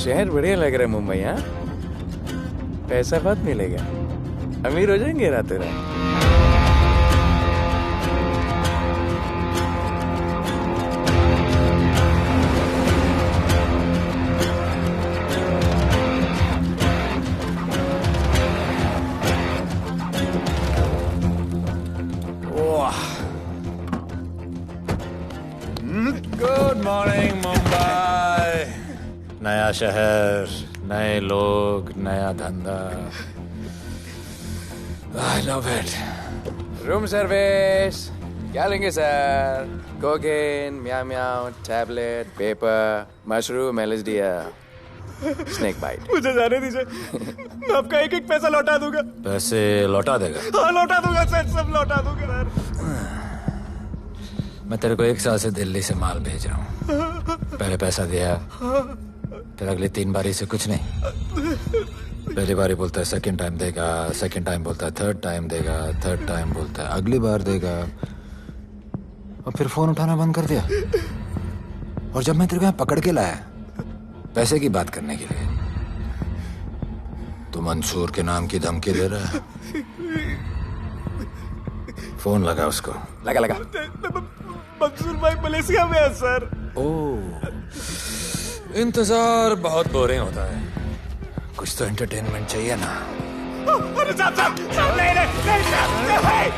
शहर बढ़िया लग रहा है मुंबई। हाँ, पैसा बहुत मिलेगा, अमीर हो जाएंगे रातों रात। Good morning Mumbai. नया शहर, नए लोग, नया धंधा। I love it. Room service क्या लेंगे sir? Cocaine, meow meow, tablet, paper, mushroom, LSD, snake bite. मुझे जाने दीजिए, मैं आपका एक एक पैसा लौटा दूंगा। पैसे लौटा देगा? हाँ लौटा दूंगा सर, सब लौटा दूंगा सर। मैं तेरे को 1 साल से दिल्ली से माल भेज रहा हूँ। पहले पैसा दिया, फिर अगली 3 बारी से कुछ नहीं। पहली बारी बोलता है सेकंड टाइम देगा, सेकंड टाइम बोलता है थर्ड टाइम देगा, थर्ड टाइम बोलता है अगली बार देगा, और फिर फोन उठाना बंद कर दिया। और जब मैं तेरे को यहाँ पकड़ के लाया पैसे की बात करने के लिए, तो मंसूर के नाम की धमकी दे रहा है। फोन लगा उसको। लगा लगा। मंसूर भाई मलेशिया में है सर। ओह, इंतजार बहुत बोरिंग होता है, कुछ तो एंटरटेनमेंट चाहिए ना। अरे साहब साहब साहब नहीं नहीं नहीं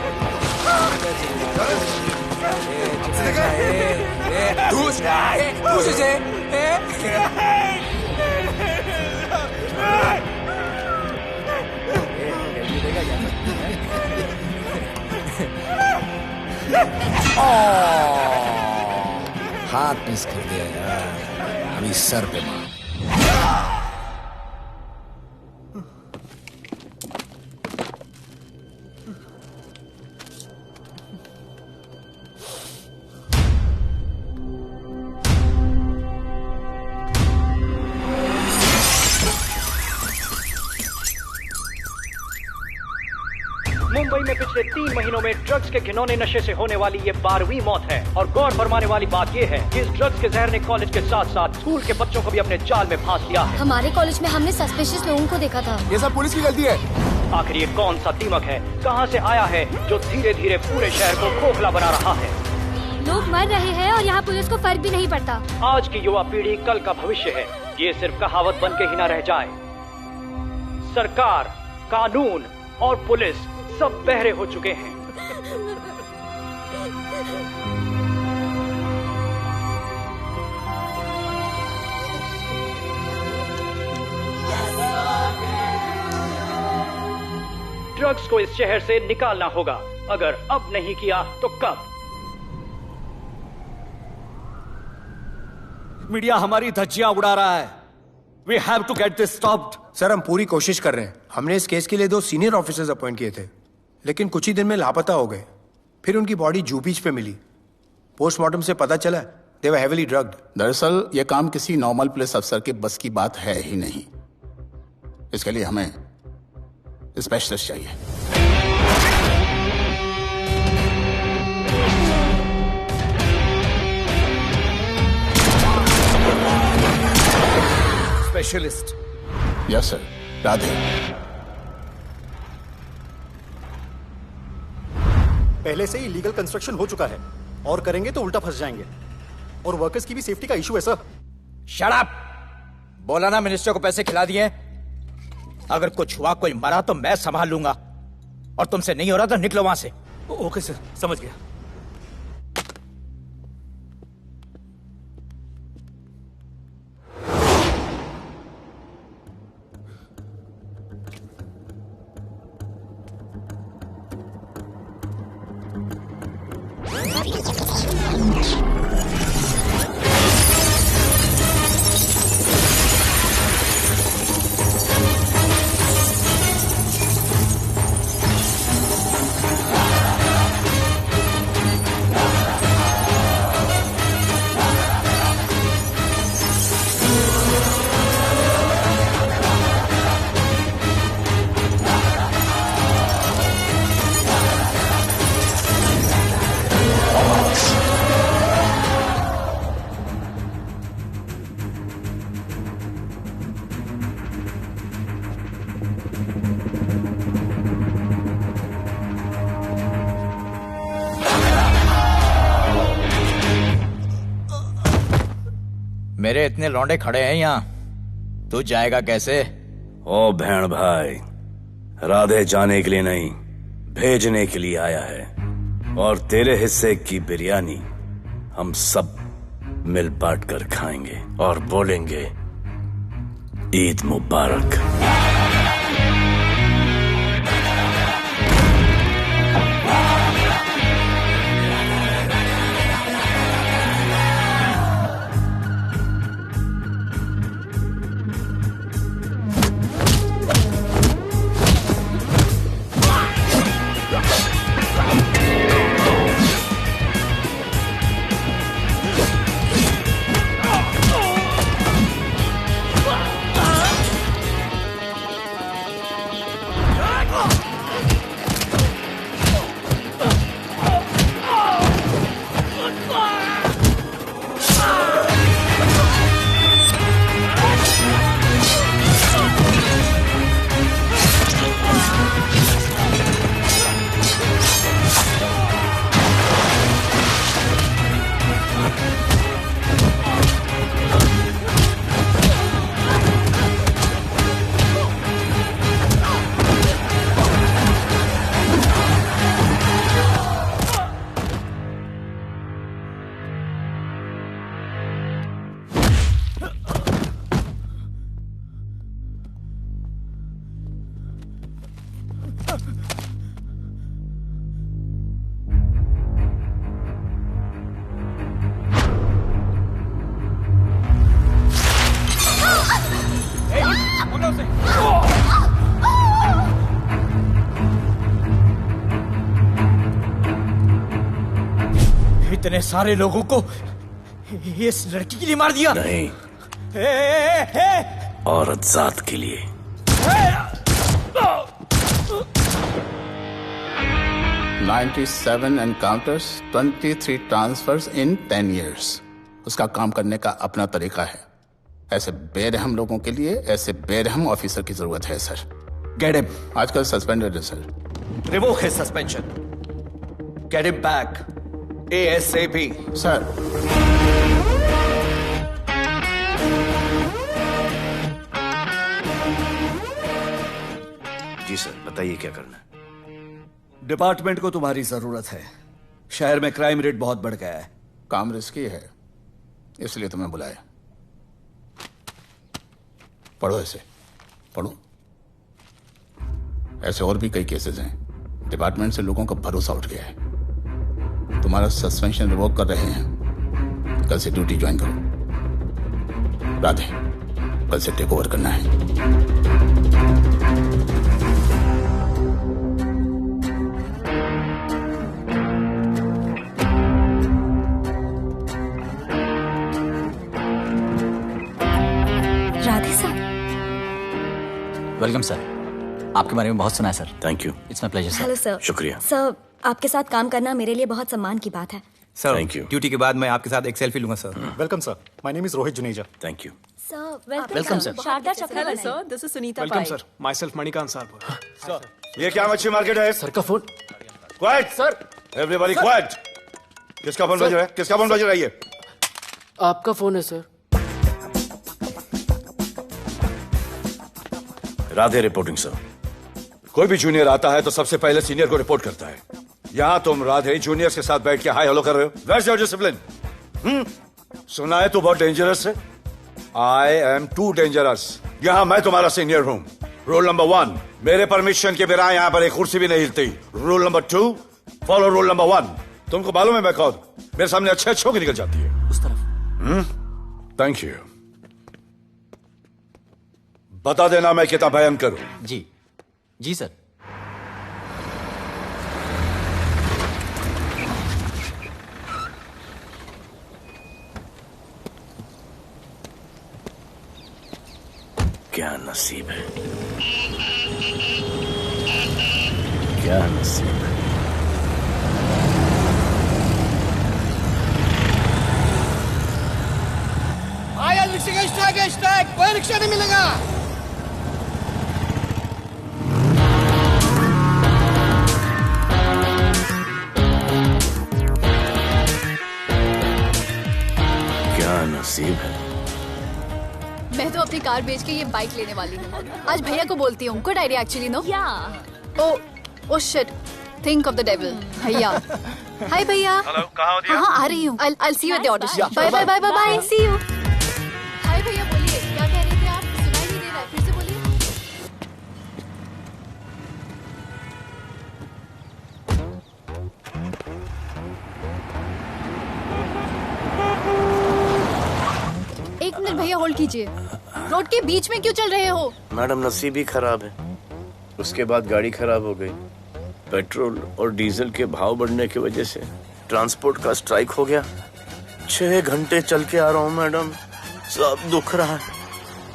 हाथ मिस कर दिया यार, अभी सर पे मार। मुंबई में पिछले 3 महीनों में ड्रग्स के घिनौने नशे से होने वाली ये 12वीं मौत है। और गौर फरमाने वाली बात ये है कि इस ड्रग्स के जहर ने कॉलेज के साथ साथ स्कूल के बच्चों को भी अपने जाल में फांस लिया है। हमारे कॉलेज में हमने सस्पिशियस लोगों को देखा था। ये सब पुलिस की गलती है। आखिर ये कौन सा दीमक है, कहां से आया है, जो धीरे धीरे पूरे शहर को खोखला बना रहा है? लोग मर रहे हैं और यहाँ पुलिस को फर्क भी नहीं पड़ता। आज की युवा पीढ़ी कल का भविष्य है, ये सिर्फ कहावत बन के ही न रह जाए। सरकार, कानून और पुलिस सब बहरे हो चुके हैं। ड्रग्स को इस शहर से निकालना होगा। अगर अब नहीं किया तो कब? मीडिया हमारी धज्जियां उड़ा रहा है। We have to get this stopped. Sir हम पूरी कोशिश कर रहे हैं। हमने इस केस के लिए 2 सीनियर ऑफिसर्स अपॉइंट किए थे, लेकिन कुछ ही दिन में लापता हो गए। फिर उनकी बॉडी जू बीच पे मिली। पोस्टमार्टम से पता चला they were heavily drugged. दरअसल यह काम किसी नॉर्मल पुलिस अफसर के बस की बात है ही नहीं। इसके लिए हमें स्पेशलिस्ट चाहिए। स्पेशलिस्ट? Yes sir. राधे। पहले से ही लीगल कंस्ट्रक्शन हो चुका है और करेंगे तो उल्टा फंस जाएंगे। और वर्कर्स की भी सेफ्टी का इशू है सर। Shut up! बोला ना मिनिस्टर को पैसे खिला दिए। अगर कुछ हुआ, कोई मरा तो मैं संभाल लूंगा, और तुमसे नहीं हो रहा तो निकलो वहां से। ओके सर, समझ गया। मेरे इतने लौंडे खड़े हैं यहाँ, तू जाएगा कैसे? ओ बहन भाई, राधे जाने के लिए नहीं, भेजने के लिए आया है। और तेरे हिस्से की बिरयानी हम सब मिल बांट कर खाएंगे और बोलेंगे ईद मुबारक। इतने सारे लोगों को इस लड़की के लिए मार दिया? नहीं, औरत जात के लिए। $97 encounters, 23 transfers in 10 years. उसका काम करने का अपना तरीका है। ऐसे बेरहम लोगों के लिए ऐसे बेरहम ऑफिसर की जरूरत है सर। Get him. आजकल सस्पेंडेड है sir. Revoke his suspension. Get him back. ASAP. Sir ji sir, बताइए क्या करना है। डिपार्टमेंट को तुम्हारी जरूरत है। शहर में क्राइम रेट बहुत बढ़ गया है। काम रिस्की है, इसलिए तुम्हें बुलाया। पढ़ो इसे, पढ़ो। ऐसे और भी कई केसेस हैं। डिपार्टमेंट से लोगों का भरोसा उठ गया है। तुम्हारा सस्पेंशन रिवोक कर रहे हैं। कल से ड्यूटी ज्वाइन करो। राधे, कल से टेक ओवर करना है। वेलकम सर, आपके बारे में बहुत सुना है sir. Thank you. It's my pleasure sir. Hello sir. शुक्रिया सर, आपके साथ काम करना मेरे लिए बहुत सम्मान की बात है। Sir, thank you. ड्यूटी के बाद मैं आपके साथ एक सेल्फी लूंगा sir. Welcome sir, my name is Rohit Juneja. Thank you. Sir, welcome sir. Sharada Chakra sir, this is Sunita welcome Pai. Sir, myself Manikant साहब। ये क्या मच्छी मार्केट है? सर का phone. Quiet sir, everybody quiet. किसका फोन बज रहा है? किसका फोन बज रहा है ये? आपका फोन है सर। Radhe reporting sir. कोई भी जूनियर आता है तो सबसे पहले सीनियर को रिपोर्ट करता है। यहाँ तुम राधे जूनियर्स के साथ बैठ के हाय हेलो कर रहे हो। Where's your discipline? सुना है तू बहुत डेंजरस है। I am too dangerous. यहाँ मैं तुम्हारा सीनियर हूँ। रूल नंबर 1, मेरे परमिशन के बिना यहाँ पर एक कुर्सी भी नहीं हिलती। Rule number 2, follow rule number 1। तुमको मालूम है मैं कौन? मेरे सामने अच्छे अच्छों की निकल जाती है। उस तरफ। Thank you. बता देना मैं कितना भयंकर हूं। जी जी सर। क्या नसीब है, क्या नसीब है। आया रिक्शा का स्ट्राइक है, स्ट्राइक। कोई रिक्शा नहीं मिलेगा। क्या नसीब है। अपनी कार बेच के ये बाइक लेने वाली हूँ। आज भैया को बोलती हूँ। Good idea actually, no? Oh shit, think of the devil. भैया, हाय भैया। हेलो, कहाँ हो दिया? हाँ, आ रही हूँ। I'll see you at the audition. Bye bye bye bye, see you. Hi भैया, बोलिए क्या कह रहे थे आप? सुनाई नहीं दे रहा है, फिर से बोलिए। एक मिनट भैया, होल्ड कीजिए। रोड के बीच में क्यों चल रहे हो? मैडम, नसीब ही खराब है। उसके बाद गाड़ी खराब हो गई। पेट्रोल और डीजल के भाव बढ़ने की वजह से ट्रांसपोर्ट का स्ट्राइक हो गया। 6 घंटे चल के आ रहा हूँ मैडम, सब दुख रहा है,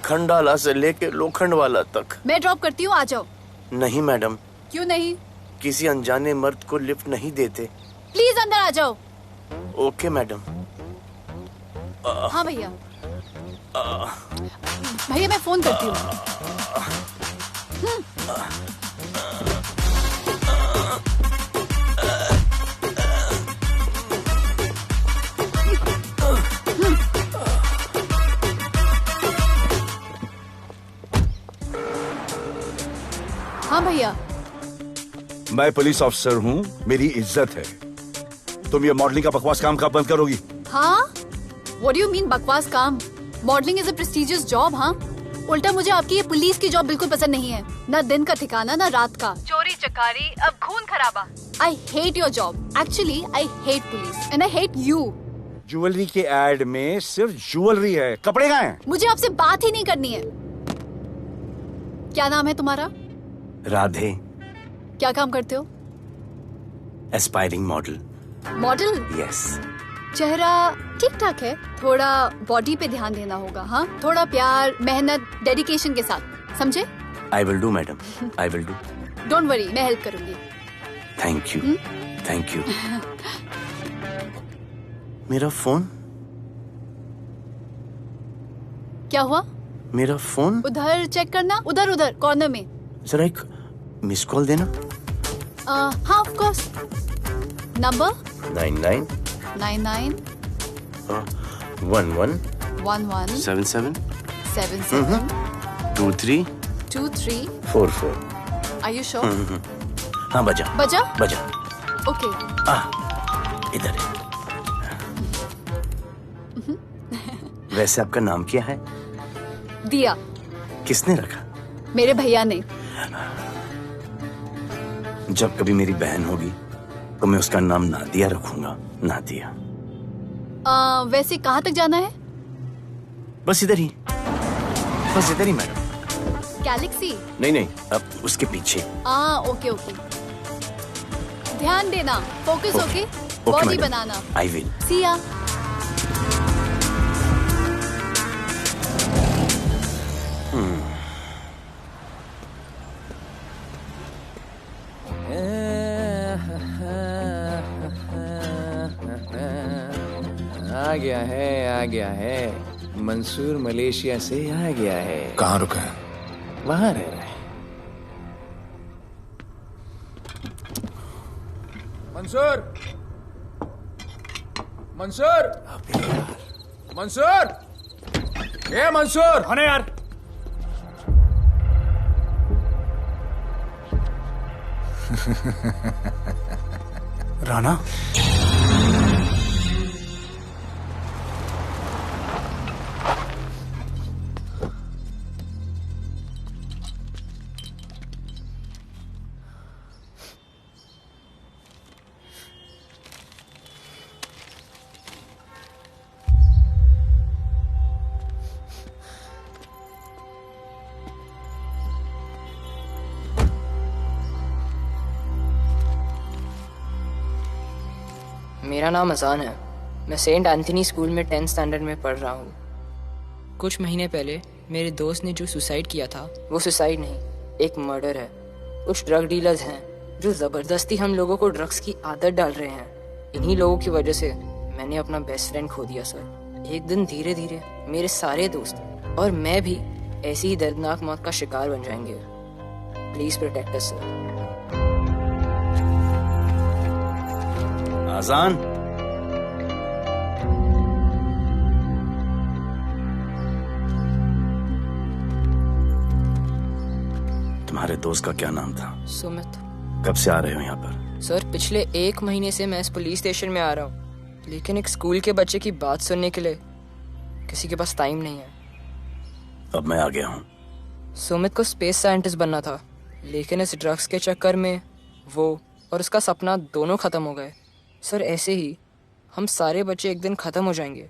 खंडाला से लेके लोखंडवाला तक। मैं ड्रॉप करती हूँ, आ जाओ। नहीं मैडम। क्यों नहीं? किसी अनजाने मर्द को लिफ्ट नहीं देते। प्लीज अंदर आ जाओ। Okay madam. हाँ भैया। भैया मैं फोन करती हूँ। हाँ भैया। मैं पुलिस ऑफिसर हूँ, मेरी इज्जत है। तुम ये मॉडलिंग का बकवास काम कब बंद करोगी? हाँ? What do you mean बकवास काम? Modelling is a prestigious job. हाँ, उल्टा मुझे आपकी ये पुलिस की जॉब बिल्कुल पसंद नहीं है। ना दिन का ठिकाना, ना रात का। चोरी चकारी, अब खून खराबा। I hate your job. Actually, I hate police and I hate you. Jewellery के एड में सिर्फ ज्वेलरी है, कपड़े कहाँ हैं? मुझे आपसे बात ही नहीं करनी है। क्या नाम है तुम्हारा? राधे। क्या काम करते हो? Aspiring model. मॉडल? यस। चेहरा ठीक ठाक है, थोड़ा बॉडी पे ध्यान देना होगा। हाँ, थोड़ा प्यार, मेहनत, डेडिकेशन के साथ, समझे? I will do madam, I will do. Don't worry, मैं हेल्प करूंगी। Thank you, thank you. मेरा फोन? क्या हुआ? मेरा फोन? उधर चेक करना, उधर उधर कॉर्नर में। जरा एक मिस कॉल देना। हाँ of course. Number 99 99 11 11 77 77 23 23 44। Are you sure? हाँ बजा बजा? बजा। ओके। इधर है। वैसे आपका नाम क्या है? दिया। किसने रखा? मेरे भैया ने। जब कभी मेरी बहन होगी तो मैं उसका नाम नादिया रखूंगा, नादिया। वैसे कहाँ तक जाना है? बस इधर ही, बस इधर ही मैडम। गैलेक्सी? नहीं नहीं, अब उसके पीछे। Okay okay. ध्यान देना, फोकस ओके। बॉडी बनाना। I will. See ya. आ गया है। मंसूर मलेशिया से आ गया है। कहाँ रुका है? वहां रह रहा है। मंसूर, मंसूर, मंसूर, ए मंसूर। हाँ यार। राणा, मेरा नाम अजान है। मैं सेंट एंथनी स्कूल में 10th स्टैंडर्ड में पढ़ रहा हूँ। कुछ महीने पहले मेरे दोस्त ने जो सुसाइड किया था, वो सुसाइड नहीं, एक मर्डर है। कुछ ड्रग डीलर्स हैं जो ज़बरदस्ती हम लोगों को ड्रग्स की आदत डाल रहे हैं। इन्हीं लोगों की वजह से मैंने अपना बेस्ट फ्रेंड खो दिया सर। एक दिन धीरे धीरे मेरे सारे दोस्त और मैं भी ऐसी ही दर्दनाक मौत का शिकार बन जाएंगे। Please protect us sir. Azaan, तुम्हारे दोस्त का क्या नाम था? सुमित। कब से आ रहे हो यहाँ पर? सर पिछले 1 महीने से मैं इस पुलिस स्टेशन में आ रहा हूँ, लेकिन एक स्कूल के बच्चे की बात सुनने के लिए किसी के पास टाइम नहीं है। अब मैं आ गया हूँ। सुमित को स्पेस साइंटिस्ट बनना था, लेकिन इस ड्रग्स के चक्कर में वो और उसका सपना दोनों खत्म हो गए। सर ऐसे ही हम सारे बच्चे एक दिन खत्म हो जाएंगे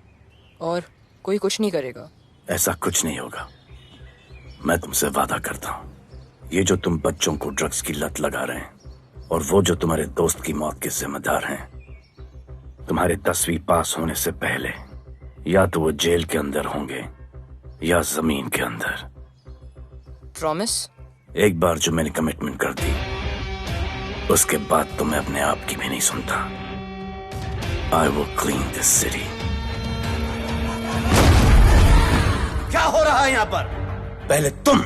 और कोई कुछ नहीं करेगा। ऐसा कुछ नहीं होगा, मैं तुमसे वादा करता हूँ। ये जो तुम बच्चों को ड्रग्स की लत लगा रहे हैं और वो जो तुम्हारे दोस्त की मौत के जिम्मेदार हैं, तुम्हारे 10वीं पास होने से पहले या तो वो जेल के अंदर होंगे या जमीन के अंदर। प्रॉमिस? एक बार जो मैंने कमिटमेंट कर दी, उसके बाद तो मैं अपने आप की भी नहीं सुनता। I will clean this city. क्या हो रहा है यहाँ पर? पहले तुम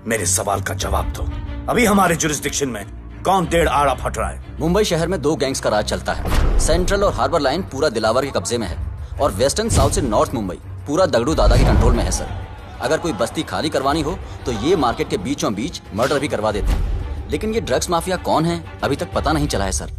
मेरे सवाल का जवाब दो। अभी हमारे जुरिस्डिक्शन में कौन डेढ़ आड़ा फट रहा है? मुंबई शहर में 2 गैंग्स का राज चलता है। सेंट्रल और हार्बर लाइन पूरा दिलावर के कब्जे में है और वेस्टर्न साउथ से नॉर्थ मुंबई पूरा दगड़ू दादा के कंट्रोल में है सर। अगर कोई बस्ती खाली करवानी हो तो ये मार्केट के बीचों बीच मर्डर भी करवा देते हैं, लेकिन ये ड्रग्स माफिया कौन है अभी तक पता नहीं चला है सर।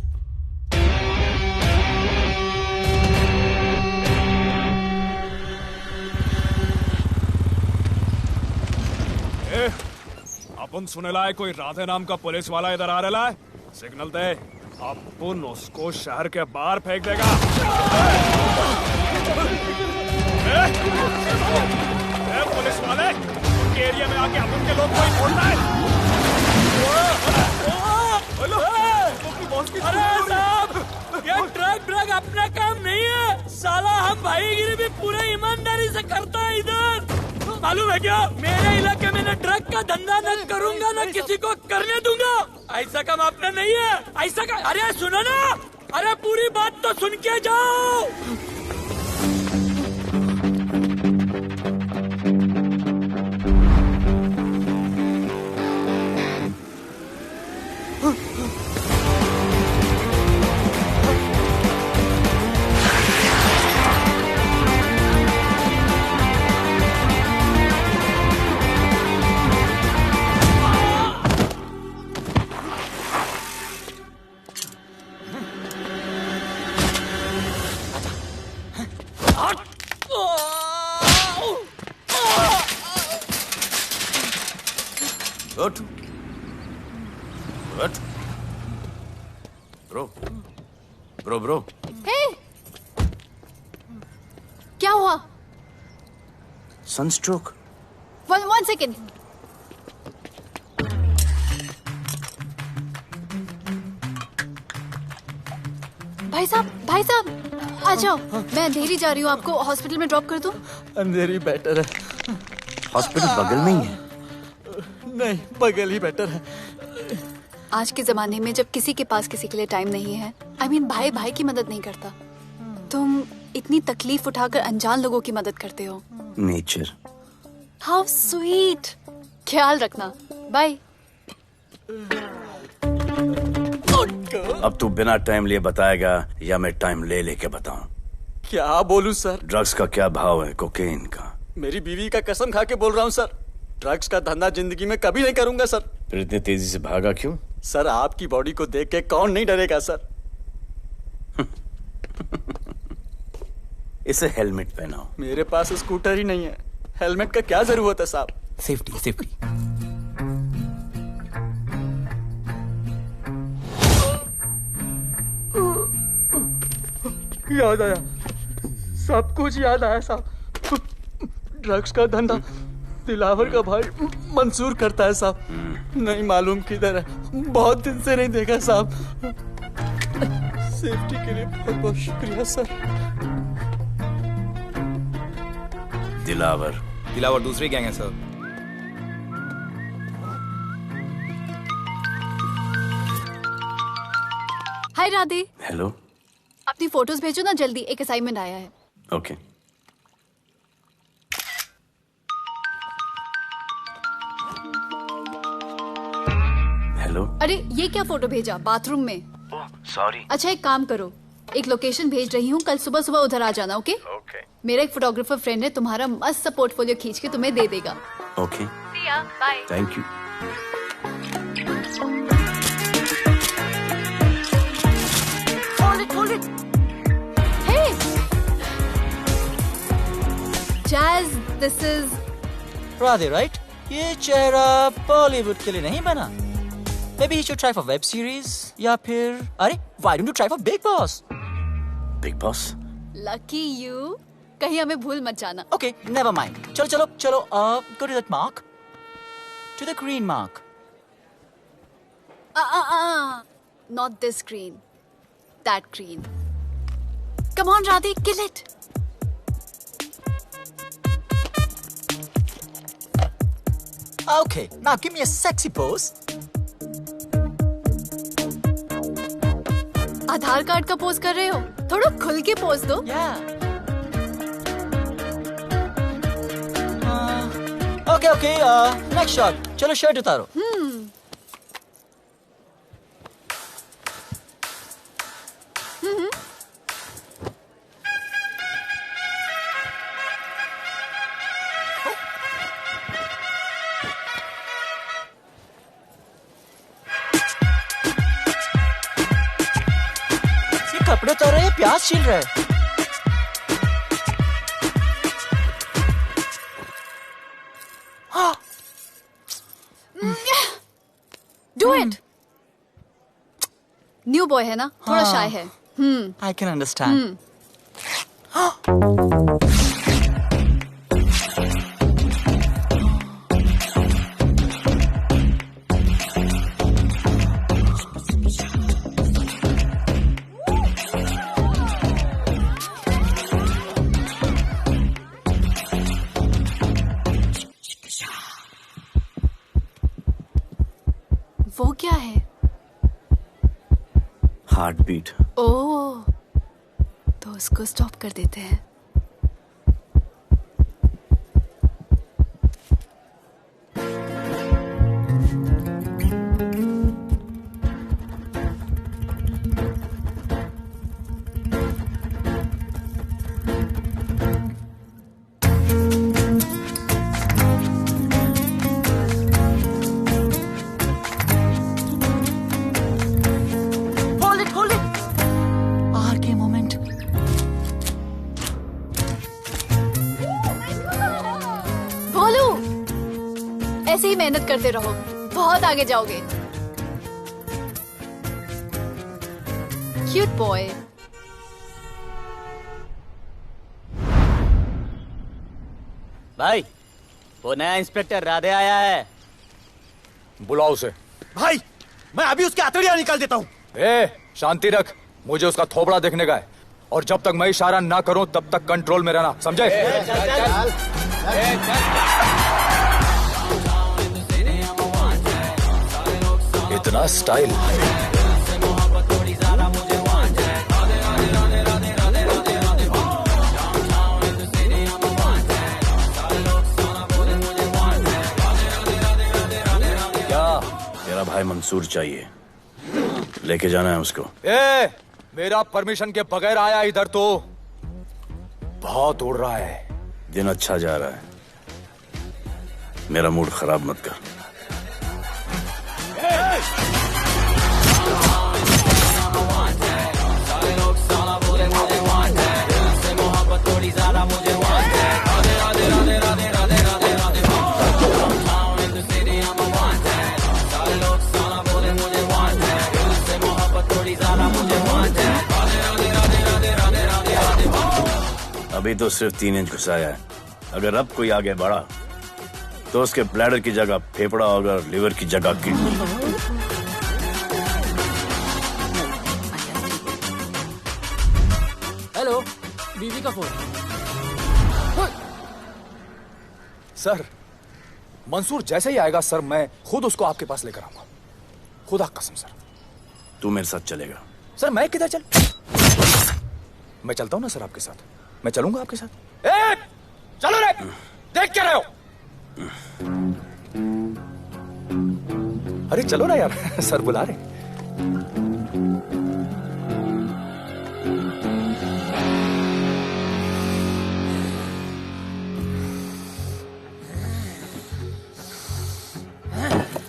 अपन सुनेला है कोई राधे नाम का पुलिस वाला इधर आ रहा है। सिग्नल दे, अपन उसको शहर के बाहर फेंक देगा। पुलिस वाले एरिया में आके अपन के लोग कोई बोलता है। अरे साहब, ये ड्रग अपना काम नहीं है साला। हम भाईगिरी भी पूरे ईमानदारी से करता है इधर। मालूम है क्या, मेरे इलाके में ना ड्रग का धंधा न करूंगा ना किसी को करने दूंगा। ऐसा काम अपना नहीं है। ऐसा का, अरे सुनो ना, अरे पूरी बात तो सुन के जाओ। उठ, उठ। Bro, bro, bro. हे! क्या हुआ? सनस्ट्रोक। One second. भाई साहब आ जाओ। मैं अंधेरी जा रही हूँ, आपको हॉस्पिटल में ड्रॉप कर दूँ? अंधेरी बेटर है। हॉस्पिटल बगल में ही है। नहीं, बगल ही बेटर है। आज के जमाने में जब किसी के पास किसी के लिए टाइम नहीं है, भाई भाई की मदद नहीं करता, तुम इतनी तकलीफ उठाकर अनजान लोगों की मदद करते हो। नेचर। How sweet. ख्याल रखना, बाय। अब तू बिना टाइम लिए बताएगा या मैं टाइम ले लेके बताऊं? क्या बोलूं सर? ड्रग्स का क्या भाव है कोकेन का? मेरी बीवी का कसम खा के बोल रहा हूँ सर, ड्रग्स का धंधा जिंदगी में कभी नहीं करूंगा सर। फिर इतनी तेजी से भागा क्यों? सर आपकी बॉडी को देख के कौन नहीं डरेगा सर। इसे हेलमेट पहनाओ। मेरे पास स्कूटर ही नहीं है, हेलमेट का क्या जरूरत है साहब? Safety safety. याद आया, सब कुछ याद आया साहब। ड्रग्स का धंधा दिलावर का भाई मंसूर करता है साहब। नहीं मालूम किधर है, बहुत दिन से नहीं देखा साहब। सेफ्टी के लिए बहुत बहुत शुक्रिया सर। दिलावर दूसरी गैंग है सर। हाय राधे। हेलो। अपनी फोटोज भेजो ना जल्दी, एक असाइनमेंट आया है। ओके। हेलो। अरे ये क्या फोटो भेजा बाथरूम में? सॉरी। अच्छा एक काम करो, एक लोकेशन भेज रही हूँ, कल सुबह सुबह उधर आ जाना। ओके? मेरा एक फोटोग्राफर फ्रेंड है, तुम्हारा मस्त सा पोर्टफोलियो खींच के तुम्हें दे देगा। Okay. Bye. Thank you. This is Radhe, right? ये चेहरा बॉलीवुड के लिए नहीं बना। Maybe he should try for web series या फिर अरे why don't you try for Big Boss? Big Boss? Lucky you. कहीं हमें भूल मत जाना। Okay, never mind. चलो, go to that mark. To the green mark. Not this green. That green. Come on, Radhe, kill it. Okay, now give me a sexy pose. Aadhaar card का pose कर रहे हो? थोड़ा खुल के pose दो। Okay, next shot. चलो shirt उतारो। कपड़े उतार रहे हैं, प्याज छील रहे हैं। Do it. न्यू बॉय है ना, थोड़ा शाय है। I can understand. वो क्या है? Heart beat. ओह, तो उसको स्टॉप कर देते हैं। ऐसे ही मेहनत करते रहो, बहुत आगे जाओगे। Cute boy. भाई, वो नया इंस्पेक्टर राधे आया है। बुलाओ उसे। भाई, मैं अभी उसकी हथेलियां निकाल देता हूँ। शांति रख, मुझे उसका थोबड़ा देखने का है, और जब तक मैं इशारा ना करूं तब तक कंट्रोल में रहना, समझे? इतना स्टाइल। क्या? तेरा भाई मंसूर चाहिए, लेके जाना है उसको। मेरा परमिशन के बगैर आया इधर तो बहुत उड़ रहा है। दिन अच्छा जा रहा है, मेरा मूड खराब मत कर। अभी तो सिर्फ 3 इंच घुसाया है, अगर अब कोई आगे बढ़ा तो उसके ब्लैडर की जगह फेफड़ा होगा, लिवर की जगह किडनी। हेलो, बीवी का फोन। सर, मंसूर जैसे ही आएगा सर, मैं खुद उसको आपके पास लेकर आऊंगा, खुदा कसम सर। तू मेरे साथ चलेगा? सर मैं किधर चल? मैं चलता हूं ना सर आपके साथ, मैं चलूंगा आपके साथ। चलो रे, देख क्या रहे हो? अरे चलो ना यार, सर बुला रहे।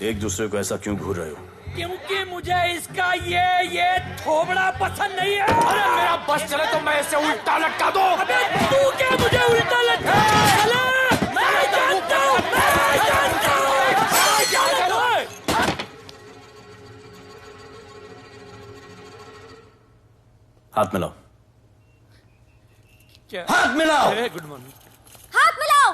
एक दूसरे को ऐसा क्यों घूर रहे हो? क्योंकि मुझे इसका ये थोबड़ा पसंद नहीं है। अरे मेरा बस चले तो मैं इसे उल्टा लटका दूं। अबे तू क्या मुझे उल्टा लटका? हाथ मिलाओ। क्या? हाथ मिलाओ। Good morning. हाथ मिलाओ।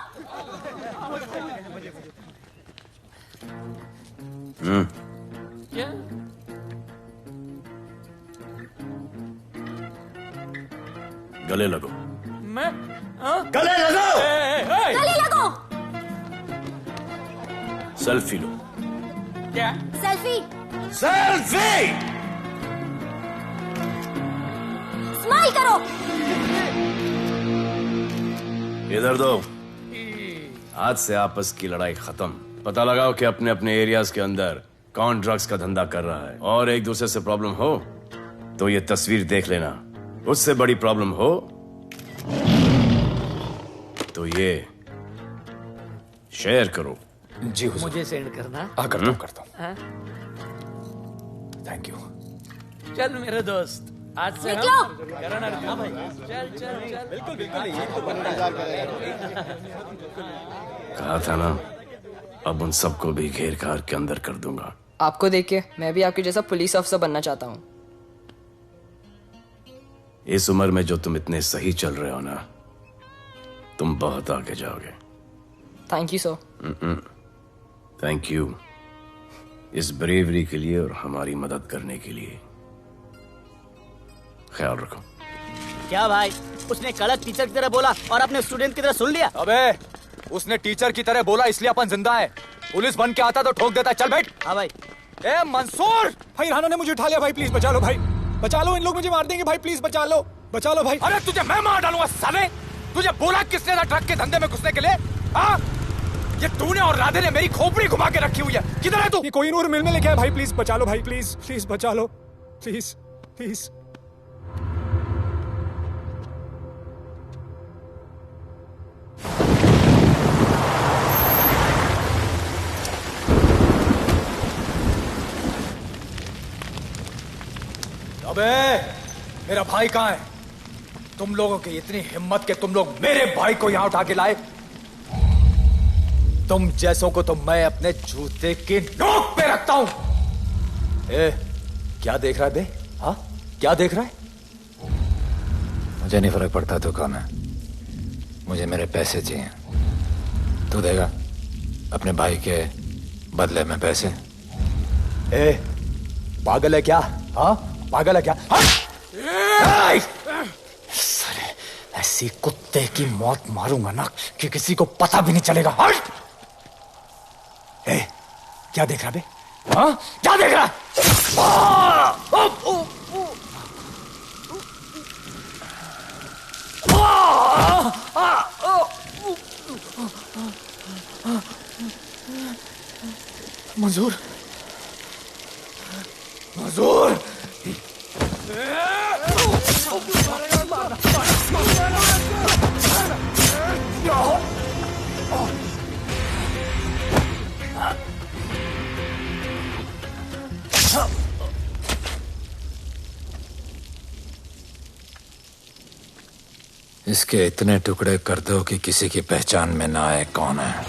क्या? गले लगो। मैं? हाँ? गले लगो। गले लगो। सेल्फी लो। क्या? सेल्फी। सेल्फी। स्माइल करो। इधर दो। आज से आपस की लड़ाई खत्म। पता लगाओ कि अपने अपने एरियाज के अंदर कौन ड्रग्स का धंधा कर रहा है, और एक दूसरे से प्रॉब्लम हो तो ये तस्वीर देख लेना। उससे बड़ी प्रॉब्लम हो तो ये शेयर करो। जी हुजूर। मुझे सेंड करना। करता हूँ। हाँ? Thank you. चल मेरे दोस्त, आज से निकलो। करण अर्जुन भाई, चल चल चल। बिल्कुल कहा था ना, अब उन सबको भी घेर घार के अंदर कर दूंगा। आपको देख के मैं भी आपके जैसा पुलिस ऑफिसर बनना चाहता हूँ। इस उम्र में जो तुम इतने सही चल रहे हो ना, तुम बहुत आगे जाओगे। Thank you sir. Thank you इस ब्रेवरी के लिए और हमारी मदद करने के लिए। ख्याल रखो। क्या भाई, उसने कड़क टीचर की तरह बोला और आपने स्टूडेंट की तरह सुन लिया? अबे उसने टीचर की तरह बोला इसलिए अपन जिंदा है। पुलिस बन के आता तो ठोक देता। चल बैठ। हाँ भाई। ए मंसूर भाई, राना ने मुझे उठा लिया भाई, प्लीज बचा लो भाई, बचा लो, इन लोग मुझे मार देंगे भाई, प्लीज बचा लो भाई। अरे तुझे मैं मार डालूंगा साले। तुझे बोला किसने था ट्रक के धंधे में घुसने के लिए? हाँ, ये तूने और राधे ने मेरी खोपड़ी घुमा के रखी हुई है। किधर है तू? ये कोई नूर मिल में लेके आया भाई, प्लीज बचा लो भाई, प्लीज प्लीज बचा लो, प्लीज प्लीज। अबे मेरा भाई कहाँ है? तुम लोगों की इतनी हिम्मत कि तुम लोग मेरे भाई को यहाँ उठा के लाए। तुम जैसों को तो मैं अपने जूते की नोक पे रखता हूं। ए, क्या देख रहा है बे? हाँ, क्या देख रहा है? मुझे नहीं फर्क पड़ता तू कौन है, मुझे मेरे पैसे चाहिए। तू देगा अपने भाई के बदले में पैसे? ए, पागल है क्या? हाँ, पागल है क्या? सरे, ऐसी कुत्ते की मौत मारूंगा ना कि किसी को पता भी नहीं चलेगा। ए, क्या देख रहा बे? हाँ, क्या देख रहा? मंजूर, मंजूर। इसके इतने टुकड़े कर दो कि किसी की पहचान में ना आए कौन है।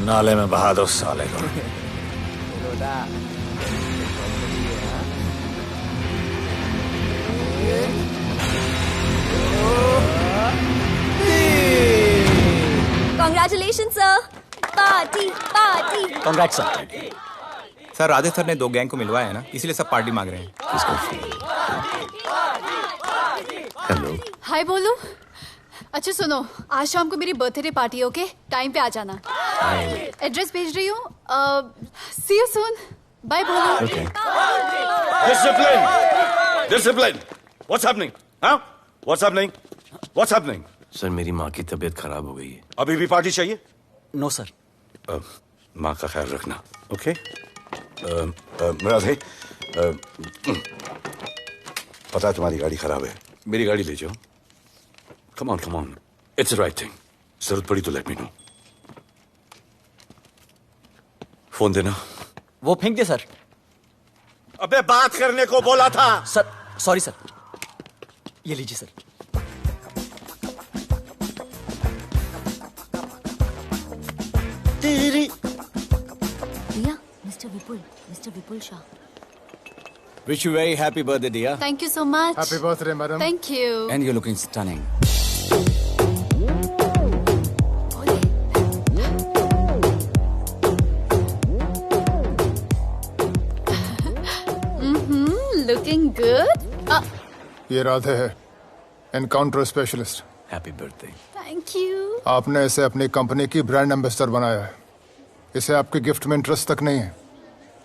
नाले में बहा दो साले को। Congratulations, sir. Party party. Congrats sir. Sir Radhe sir ने 2 गैंग को मिलवाया है ना, इसीलिए सब पार्टी मांग रहे हैं। हेलो। हाय बोलू। अच्छा सुनो, आज शाम को मेरी बर्थडे पार्टी, ओके? टाइम पे आ जाना। एड्रेस भेज रही हूँ। See you soon. बाय बोलू। Discipline, discipline. What's happening? हाँ, what's happening? What's happening? Sir मेरी माँ की तबीयत खराब हो गई है। अभी भी पार्टी चाहिए? No sir. माँ का ख्याल रखना, ओके? राधे, पता है तुम्हारी गाड़ी खराब है, मेरी गाड़ी ले जाओ। Come on, come on, it's the right thing. जरूरत पड़ी तो लेट मी नो। फोन देना। वो फेंक दे सर। अबे बात करने को बोला था। Sir sorry sir. ये लीजिए सर। भैया, mister Vipul Shah. Wish you very happy birthday, dear. Thank you so much. Happy birthday, madam. Thank you. And you're looking stunning. Looking good. ये राधे है, encounter specialist. Happy birthday. Thank you. आपने इसे अपनी company की brand ambassador बनाया है। इसे आपके गिफ्ट में इंटरेस्ट तक नहीं है,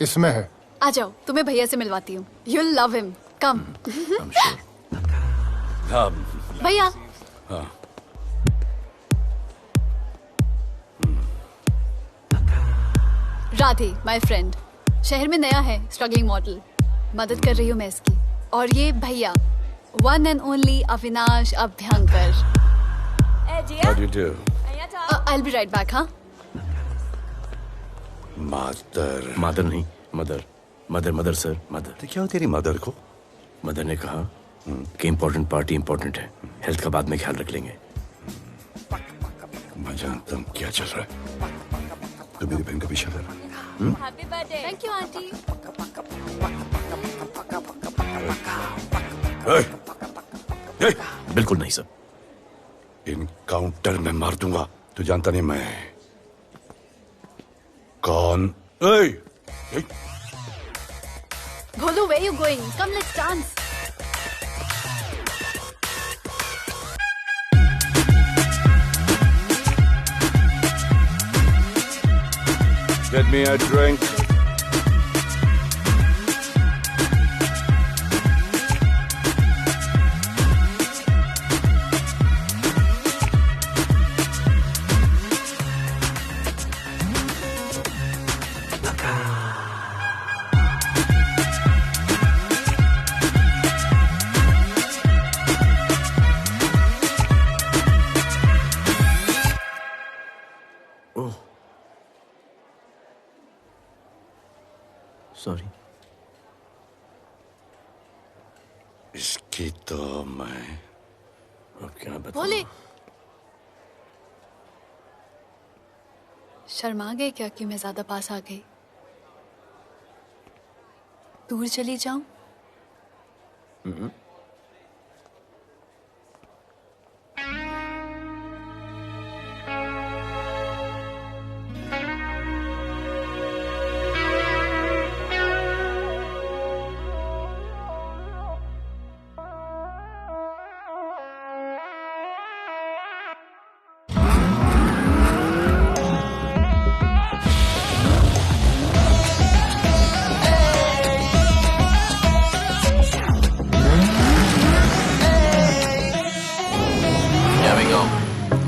इसमें है। आ जाओ, तुम्हें भैया से मिलवाती हूँ। You'll love him. Come. भैया। राधे, my friend, शहर में नया है, स्ट्रगलिंग मॉडल। मदद कर रही हूँ मैं इसकी। और ये भैया, one and only Avinash Abhyankar. How do you do? I'll be right back, हाँ? मदर नहीं, मदर सर, मदर। तो क्या हो तेरी मदर को? मदर ने कहा कि इम्पोर्टेंट पार्टी इम्पोर्टेंट है, हेल्थ का बाद में ख्याल रख लेंगे। मैं जानता हूँ क्या चल रहा है। तो मेरी बहन का पीछा कर। Happy birthday. Thank you, auntie. बिल्कुल नहीं सर। इनकाउंटर में मार दूंगा। तू जानता नहीं मैं कौन? Bholu, where you going? Come, let's dance. Get me a drink. Sorry. इसकी तो मैं अब क्या बताऊं? भोले, शर्मा गए क्या कि मैं ज्यादा पास आ गई? दूर चली जाऊं?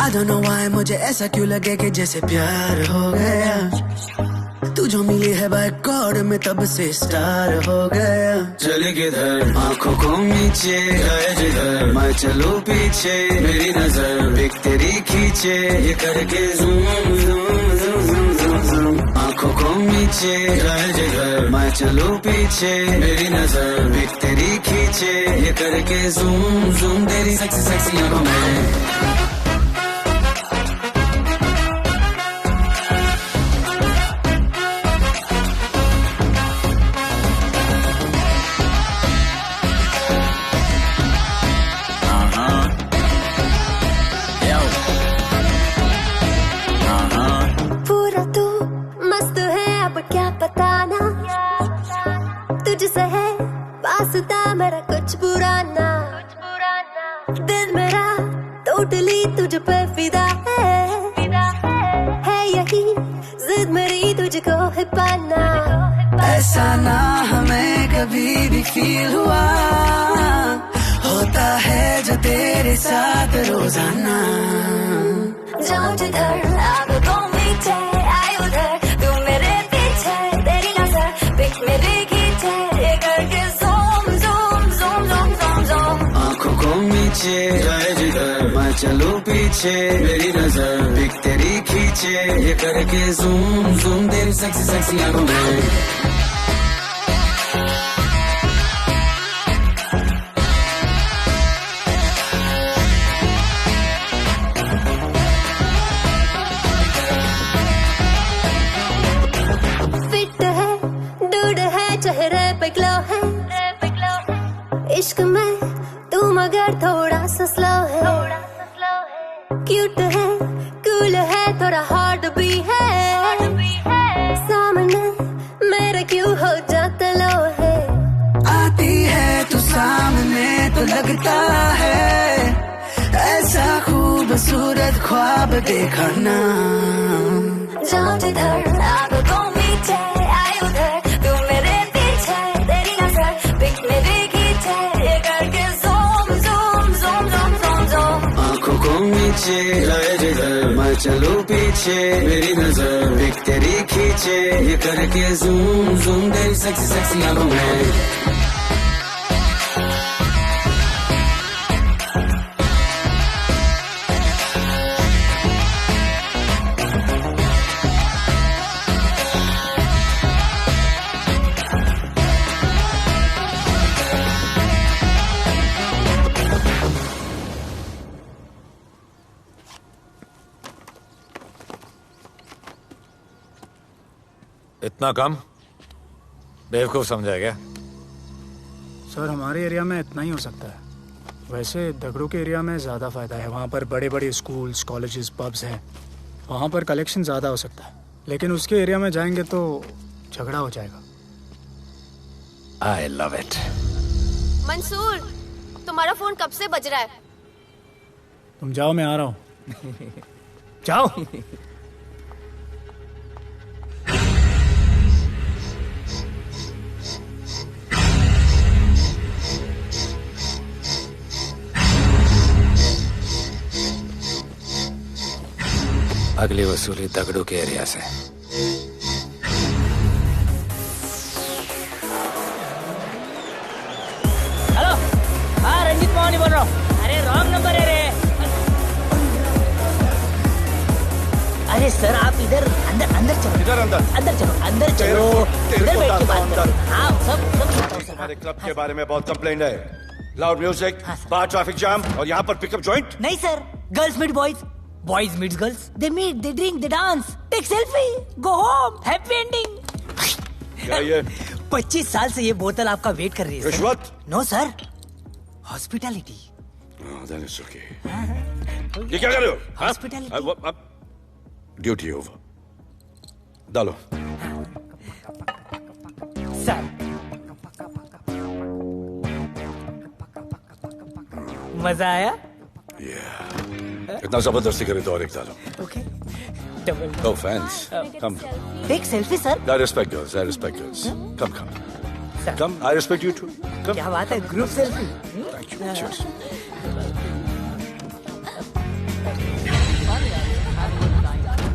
I don't know why मुझे ऐसा क्यों लगे कि जैसे प्यार हो गया। तू जो मिली है बाय गॉड में तब से स्टार हो गया। चले किधर आंखों को नीचे आए जिधर, मैं चलूं पीछे मेरी नजर एक तेरी खींचे, ये करके zoom zoom zoom zoom zoom zoom. आंखों को नीचे आए जिधर, मैं चलूं पीछे मेरी नजर एक तेरी खींचे, ये करके ज़ूम ज़ूम तेरी सेक्सी सेक्सी आंखों में। मेरा कुछ पुराना दिल मेरा टोटली तुझ पे फिदा है यही जिद मेरी तुझको है पाना। ऐसा ना हमें कभी भी फील हुआ, होता है जो तेरे साथ रोजाना। जाऊं जिधर आग को मीठे आए उधर, तू मेरे पीछे तेरी नजर पिक मेरी खींचे, ये करके आंखों को नीचे जाए जिधर, मैं चलूं पीछे मेरी नजर एक तेरी खींचे, ये करके ज़ूम ज़ूम तेरी सेक्सी सेक्सी आंखों में। फिट है, डूड है, चेहरे पे ग्लो है, इश्क में तू मगर थोड़ा सा स्लो है, क्यूट है, कूल है, थोड़ा हार्ड भी है, सामने मेरे क्यों हो जाता लो है। आती है तू सामने तो लगता है ऐसा खूबसूरत ख्वाब देखा ना। जाऊं जिधर आग को मीचे आए उधर, तू मेरे पीछे तेरी नजर पिक मेरे खींचे, ये करके zoom zoom zoom zoom zoom zoom. आंखों को नीचे लाए जिधर मैं चलूं पीछे, मेरी नजर पिक तेरी खींचे, ये करके ज़ूम ज़ूम तेरी सेक्सी सेक्सी आंखों में। इतना कम बेवकूफ समझा क्या? सर हमारे एरिया में इतना ही हो सकता है, वैसे दगड़ू के एरिया में ज़्यादा फ़ायदा है। वहाँ पर बड़े बड़े स्कूल्स, कॉलेजेस, पब्स हैं, वहाँ पर कलेक्शन ज़्यादा हो सकता है। लेकिन उसके एरिया में जाएंगे तो झगड़ा हो जाएगा। I love it. मंसूर, तुम्हारा फोन कब से बज रहा है? तुम जाओ, मैं आ रहा हूँ। जाओ। अगली वसूली दगड़ू के एरिया से। हेलो, हाँ रंजीत मोहन बोल रहा हूँ। अरे रॉन्ग नंबर है रे। अरे सर आप इधर अंदर अंदर चलो। इधर अंदर चलो, अंदर चलो, इधर बैठ के बात करो। हाँ सब हमारे क्लब के बारे में बहुत कंप्लेंट है। लाउड म्यूजिक, बाहर ट्रैफिक जाम और यहाँ पर पिकअप जॉइंट। नहीं sir, girls meet boys, boys meets girls, they meet, they drink, they dance, take selfie, go home, happy ending. क्या ये? 25 साल से ये बोतल आपका वेट कर रही है। रिश्वत? No sir, hospitality. Then it's okay. ये क्या कर रहे हो? हॉस्पिटैलिटी। Duty over. डालो। सर मजा आया? इतना जबरदस्ती करे तो और एक डालो। Okay. Double. Oh, fans. Come. Take selfie, sir. I respect girls. I respect girls. Come, come. Come. I respect you too. Come. क्या बात है? Group selfie. Thank you. Cheers.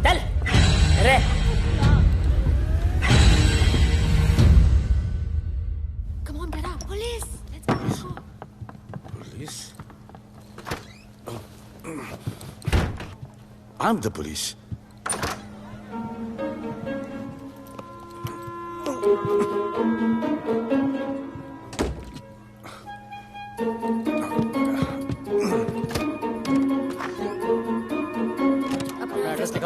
चल, रे। Come on, get up. Police. Let's go. Police? I'm the police.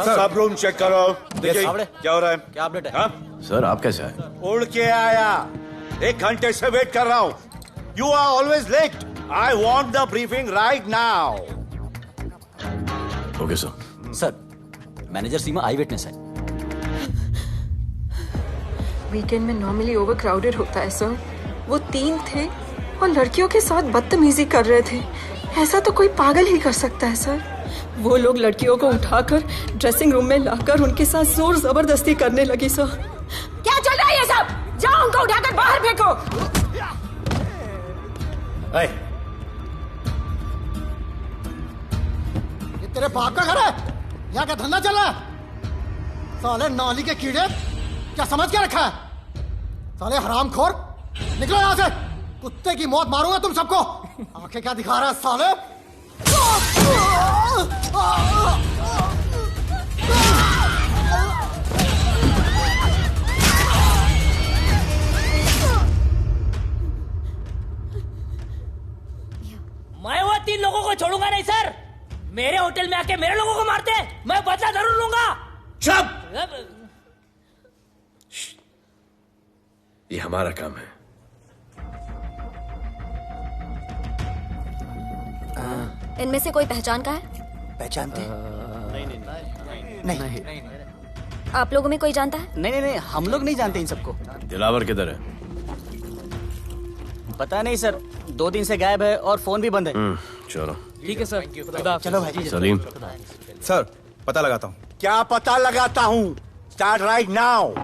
सब room check करो। देखिए क्या हो रहा है। क्या अपडेट है? हाँ? सर आप कैसे आए? उड़ के आया, 1 घंटे से वेट कर रहा हूँ। You are always late. I want the briefing right now. Okay sir. Sir, manager Seema eyewitness है। वीकेंड में नॉर्मली ओवर क्राउडेड होता है सर। वो 3 थे और लड़कियों के साथ बदतमीजी कर रहे थे। ऐसा तो कोई पागल ही कर सकता है सर। वो लोग लड़कियों को उठाकर ड्रेसिंग रूम में लाकर उनके साथ जोर जबरदस्ती करने लगी सर। क्या चल रहा है ये सब? जाओ उनको उठाकर बाहर फेंको। ये तेरे बाप का घर है? यहाँ क्या धंधा चल रहा है? साले नाली के कीड़े, क्या समझ के रखा है? साले हरामखोर, निकलो यहाँ से। कुत्ते की मौत मारूंगा तुम सबको। आंखें क्या दिखा रहा है साले? मैं वो 3 लोगों को छोड़ूंगा नहीं सर। मेरे होटल में आके मेरे लोगों को मारते हैं, मैं बदला जरूर लूंगा। चुप! ये हमारा काम है। इनमें से कोई पहचान का है? पहचानते हैं? नहीं। आप लोगों में कोई जानता है? नहीं, हम लोग नहीं जानते इन सबको। दिलावर किधर है? पता नहीं सर, 2 दिन से गायब है और फोन भी बंद है। चलो ठीक है सर। चलो भाई। सलीम। सर पता लगाता हूँ। क्या पता लगाता हूँ? Start right now.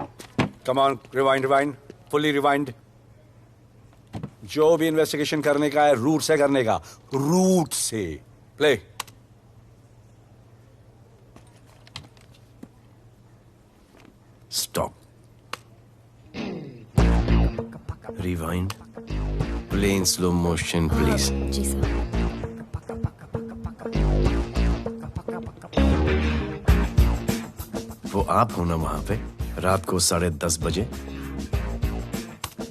Come on, rewind, fully rewind. जो भी इन्वेस्टिगेशन करने का है रूट से करने का, रूट से। Play. Stop. Rewind. Play in slow motion please. जी सर। वो आप हो ना वहां पे रात को 10:30 बजे?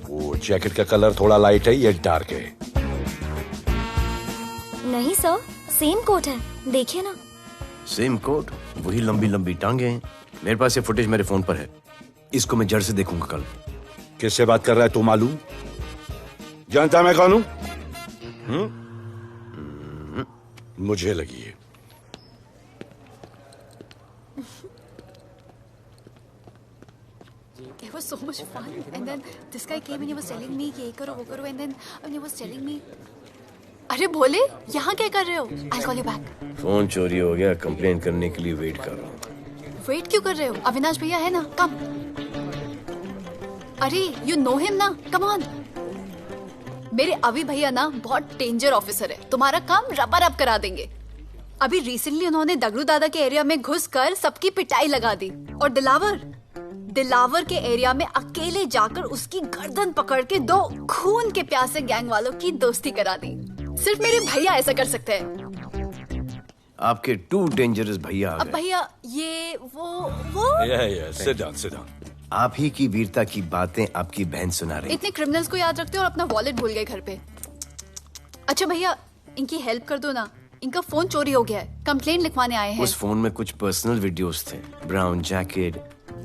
वो जैकेट का कलर थोड़ा लाइट है, ये डार्क है। नहीं सर, सेम कोट है, देखिए ना। सेम कोट, वही लंबी लंबी टांगे हैं। मेरे पास ये फुटेज मेरे फोन पर है, इसको मैं जड़ से देखूंगा कल। किससे बात कर रहा है तू मालूम? जानता मैं कौन हूं? मुझे लगी है। It was so much fun, and then this guy came and he was telling me ये करो वो करो, and then he was telling me, अरे भोले यहाँ क्या कर रहे हो? I'll call you back. Phone चोरी हो गया, कंप्लेन करने के लिए वेट कर रहा हूँ। वेट क्यों कर रहे हो? अविनाश भैया है ना, कम। अरे you know him ना, come on. मेरे अभी भैया ना बहुत डेंजर ऑफिसर है, तुम्हारा काम रबर अप करा देंगे। अभी रिसेंटली उन्होंने दगड़ू दादा के एरिया में घुसकर सबकी पिटाई लगा दी, और दिलावर के एरिया में अकेले जाकर उसकी गर्दन पकड़ के 2 खून के प्यासे गैंग वालों की दोस्ती करा दी। सिर्फ मेरे भैया ऐसा कर सकते हैं। आपके 2 डेंजरस भैया आ अब गए। भैया ये वो सिट डाउन। आप ही की वीरता की बातें आपकी बहन सुना रही। इतने क्रिमिनल्स को याद रखते हो और अपना वॉलेट भूल गए घर पे। अच्छा भैया, इनकी हेल्प कर दो ना, इनका फोन चोरी हो गया है, कंप्लेंट लिखवाने आए हैं। उस फोन में कुछ पर्सनल वीडियोस थे, ब्राउन जैकेट,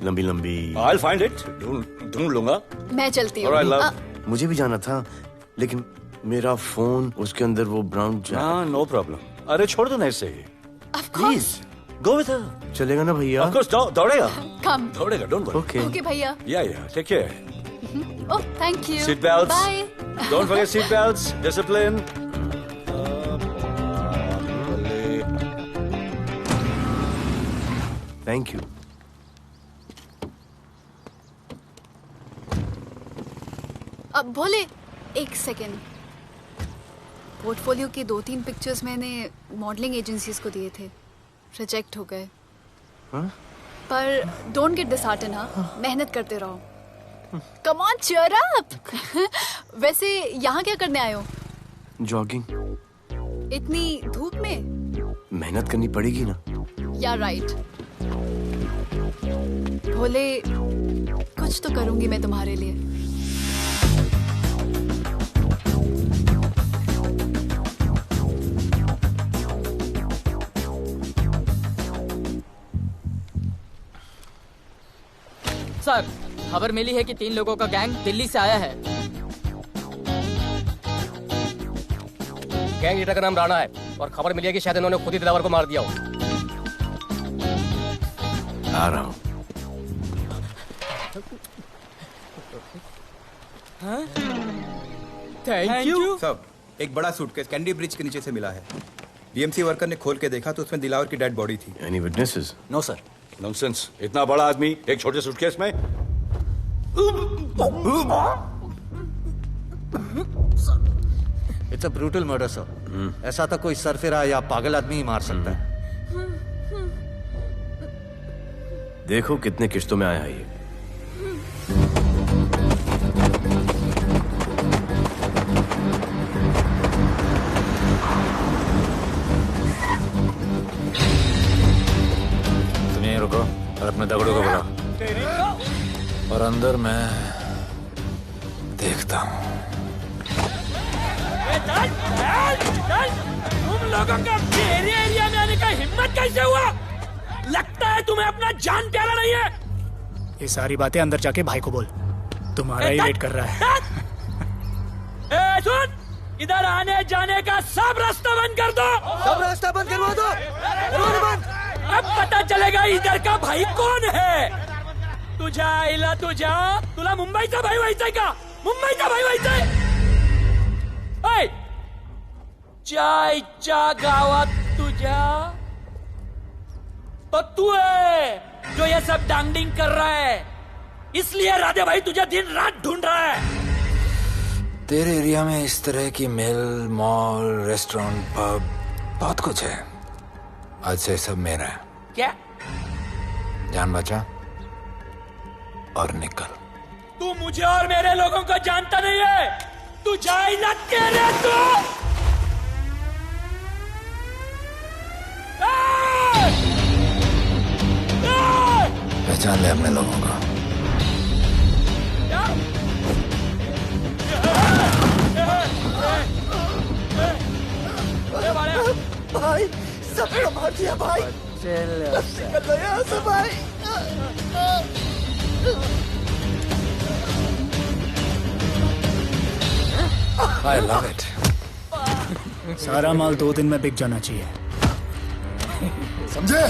लंबी लंबी। I'll find it, ढूंढ लूंगा। मैं चलती हूँ। मुझे भी जाना था, लेकिन मेरा फोन, उसके अंदर वो ब्राउन जैकेट। No problem. अरे छोड़ दो ना इसे। Please go with her. चलेगा ना भैया? Of course, दौड़ेगा। कम। दौड़ेगा, डोंट वरी। ओके भैया। Yeah, take care. Oh thank you. Seat belts. Bye. Don't forget seat belts. Discipline. Thank you. अब भोले एक सेकेंड, पोर्टफोलियो के 2-3 पिक्चर्स मैंने मॉडलिंग एजेंसीज को दिए थे, रिजेक्ट हो गए। पर डोंट गेट डिसहार्टन, हाँ, मेहनत करते रहो। Come on cheer up. वैसे यहाँ क्या करने आए हो? जॉगिंग। इतनी धूप में? मेहनत करनी पड़ेगी ना। या राइट। भोले कुछ तो करूंगी मैं तुम्हारे लिए। सर खबर मिली है कि 3 लोगों का गैंग दिल्ली से आया है। गैंग लीडर का नाम राणा है और खबर मिली है कि शायद इन्होंने खुद ही दिलावर को मार दिया हो। आ रहा हूँ। Thank you. सब एक बड़ा सूटकेस कैंडी ब्रिज के नीचे से मिला है। बीएमसी वर्कर ने खोल के देखा तो उसमें दिलावर की डेड बॉडी थी। Any witnesses? No sir. Nonsense, इतना बड़ा आदमी एक छोटे सूटकेस में। It's a brutal murder sir. ऐसा तो कोई सरफिरा या पागल आदमी ही मार सकता है। देखो कितने किश्तों में आया है ये। तुम यहीं रुको और अपने दगड़ों को बुलाओ, और अंदर मैं देखता हूँ। तुम लोगों का मेरे एरिया में आने का हिम्मत कैसे हुआ? लगता है तुम्हें अपना जान प्यारा नहीं है। ये सारी बातें अंदर जाके भाई को बोल, तुम्हारा ही वेट कर रहा है। सुन, इधर आने जाने का सब रास्ता बंद कर दो। सब रास्ता बंद करवा दो। अब पता चलेगा इधर का भाई कौन है। तुझा इला तुझा तुला मुंबईचा भाई व्हायचाय का? मुंबईचा भाई व्हायचाय? चायच्या गावात तुझ्या तो तू है जो ये सब डांगडिंग कर रहा है, इसलिए राधे भाई तुझे दिन रात ढूंढ रहा है। तेरे एरिया में इस तरह की मिल, मॉल, रेस्टोरेंट, पब बहुत कुछ है। आज से सब मेरा है। क्या? जान बचा और निकल। तू मुझे और मेरे लोगों को जानता नहीं है। तू जाए ना तेरे तू। पहचान ले अपने लोगों को। भाई सबको मार दिया भाई। निकल लो यहाँ से भाई। I love it. सारा माल 2 दिन में बिक जाना चाहिए। समझे?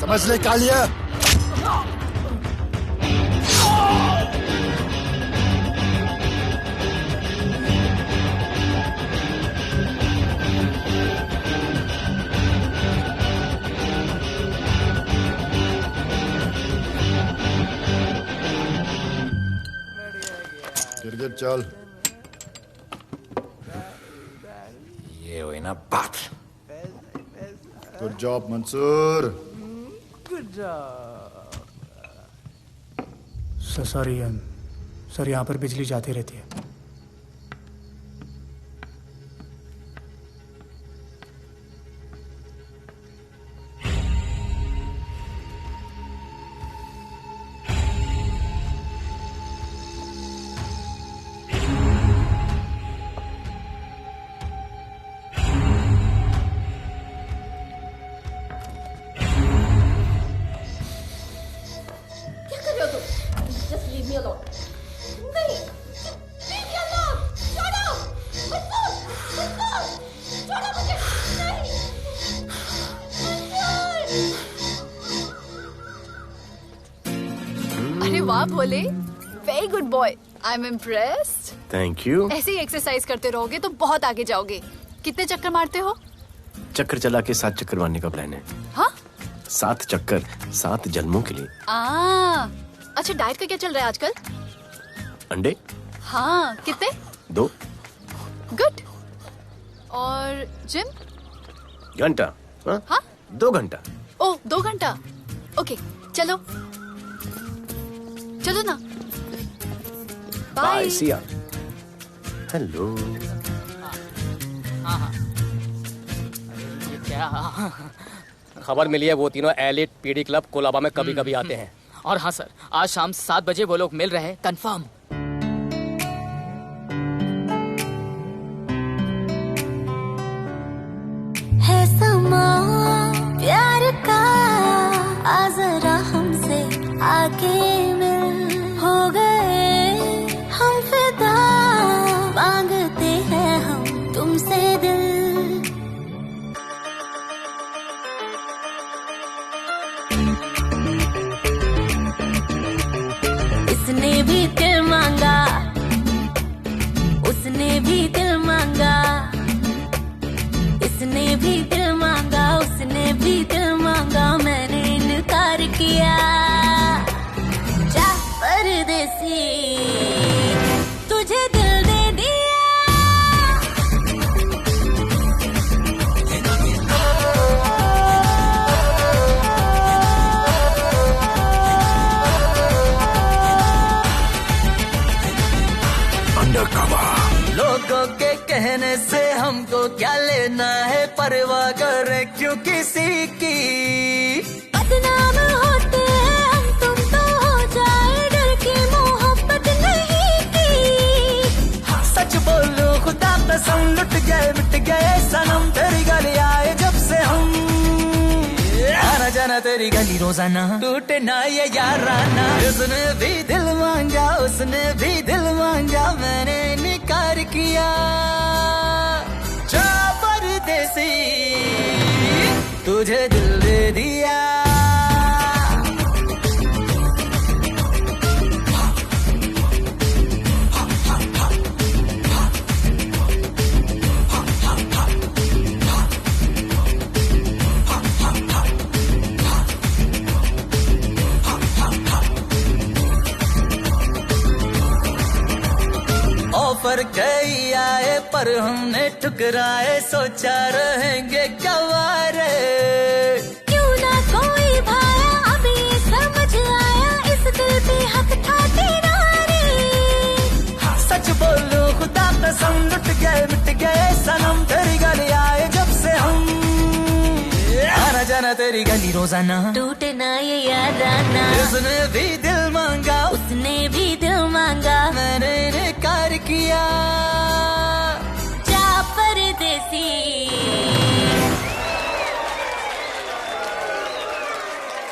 समझ ले कालिया। गिरगिट चल। ये हुई ना बात। Good job Mansoor. Sorry sir, यहाँ पर बिजली जाती रहती है। वाह Bhole, very good boy, I am impressed. Thank you. ऐसे ही एक्सरसाइज करते रहोगे तो बहुत आगे जाओगे। कितने चक्कर मारते हो? चक्कर चला के 7 चक्कर मारने का प्लान है। हाँ? 7 चक्कर 7 जन्मों के लिए। अच्छा, डाइट का क्या चल रहा है आजकल? अंडे? हाँ, कितने? 2। गुड। और जिम? घंटा। हाँ? 2 घंटा। ओह, 2 घंटा। ओके, चलो चलो ना। बाय, सी या। हेलो। क्या खबर मिली है? वो तीनों एलिट पीडी क्लब कोलाबा में कभी कभी आते हैं। और हाँ सर, आज शाम 7 बजे वो लोग मिल रहे हैं, कंफर्म। है समा प्यार का, आ जरा हमसे आके मिल। हो गए हम फिदा, मांगते हैं हम तुमसे दिल। इसने भी दिल मांगा, उसने भी दिल मांगा, इसने भी दिल मांगा, उसने भी दिल मांगा, मैंने इनकार किया। जा परदेसी, तुझे दिल दे दिया। लोगों के कहने से हमको क्या लेना है, परवाह करे क्यों किसी की। बदनाम होते हैं हम, तुम तो हो जाए, डर की मोहब्बत नहीं की। सच बोलो खुदा कसम, लुट गए मिट गए सनम, तेरी गली आए जब से हम। आना जाना तेरी गली रोजाना, टूटे ना ये याराना। उसने भी दिल मांगा, उसने भी दिल मांगा, मैंने इनकार किया। ऑफर कई आए पर हमने ठुकराए, सोचा रहेंगे क्या वारे। क्यों ना कोई भाया, अभी समझ आया, इस दिल पे हक था तेरा रे। सच बोलूं खुदा कसम, लुट गए मिट गए सनम, तेरी गली आए जब से हम, आना जाना तेरी गली रोजाना, टूटे ना ये याराना। उसने भी दिल मांगा, उसने भी दिल मांगा, मैंने इनकार किया। जा परदेसी,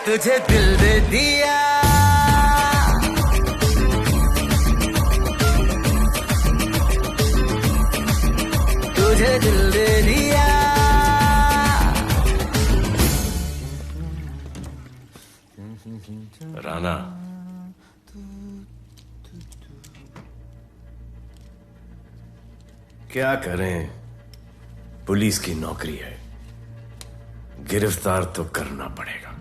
तुझे दिल दे दिया, तुझे दिल दे दिया। राणा, क्या करें, पुलिस की नौकरी है, गिरफ्तार तो करना पड़ेगा।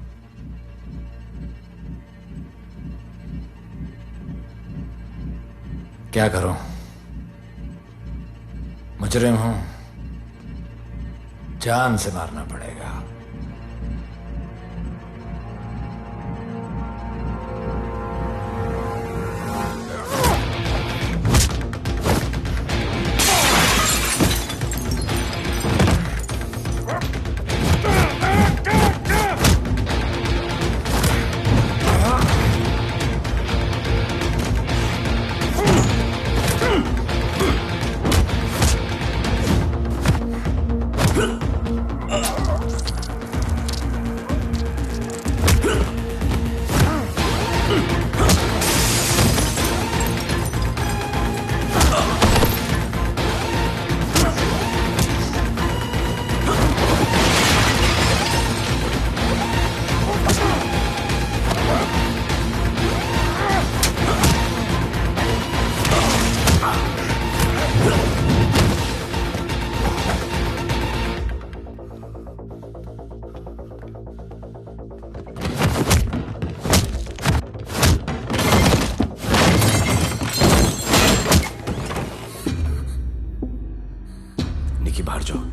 क्या करूं, मुजरिम हूं, जान से मारना पड़ेगा। निकी बाहर जाओ।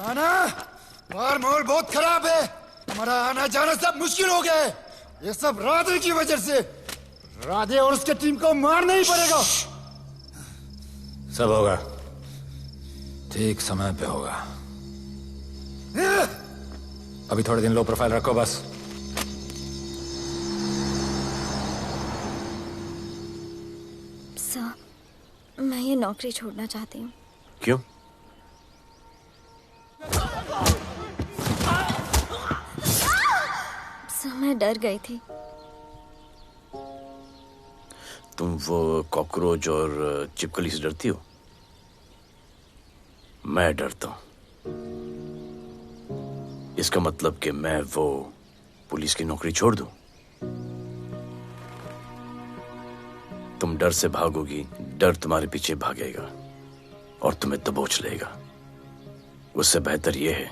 आना मार मोल बहुत खराब है। हमारा आना जाना सब मुश्किल हो गया है। ये सब राधे की वजह से। राधे और उसके टीम को मारना ही पड़ेगा। सब होगा, ठीक समय पे होगा। अभी थोड़े दिन लो प्रोफाइल रखो बस। सर, मैं ये नौकरी छोड़ना चाहती हूँ। क्यों? सर, मैं डर गई थी। तुम वो कॉकरोच और चिपकली से डरती हो? मैं डरता हूं। इसका मतलब कि मैं वो पुलिस की नौकरी छोड़ दूं? तुम डर से भागोगी, डर तुम्हारे पीछे भागेगा और तुम्हें दबोच लेगा। उससे बेहतर यह है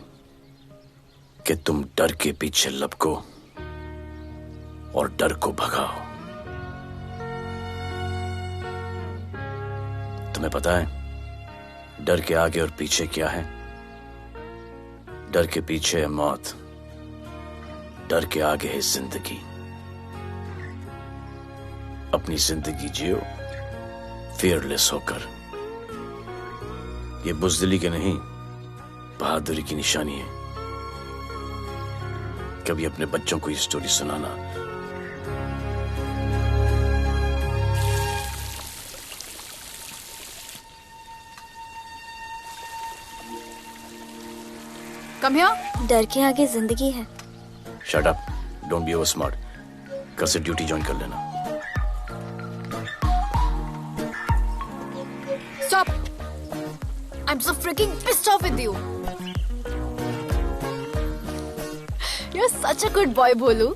कि तुम डर के पीछे लपको और डर को भगाओ। तुम्हें पता है डर के आगे और पीछे क्या है? डर के पीछे है मौत, डर के आगे है जिंदगी। अपनी जिंदगी जियो फियरलेस होकर। ये बुज़दिली की नहीं, बहादुरी की निशानी है। कभी अपने बच्चों को ये स्टोरी सुनाना। Come here. डर के आगे जिंदगी है। Shut up, don't be over smart. कल से ड्यूटी ज्वाइन कर लेना। Stop! I'm so freaking pissed off with you. You're such a good boy, बोलू।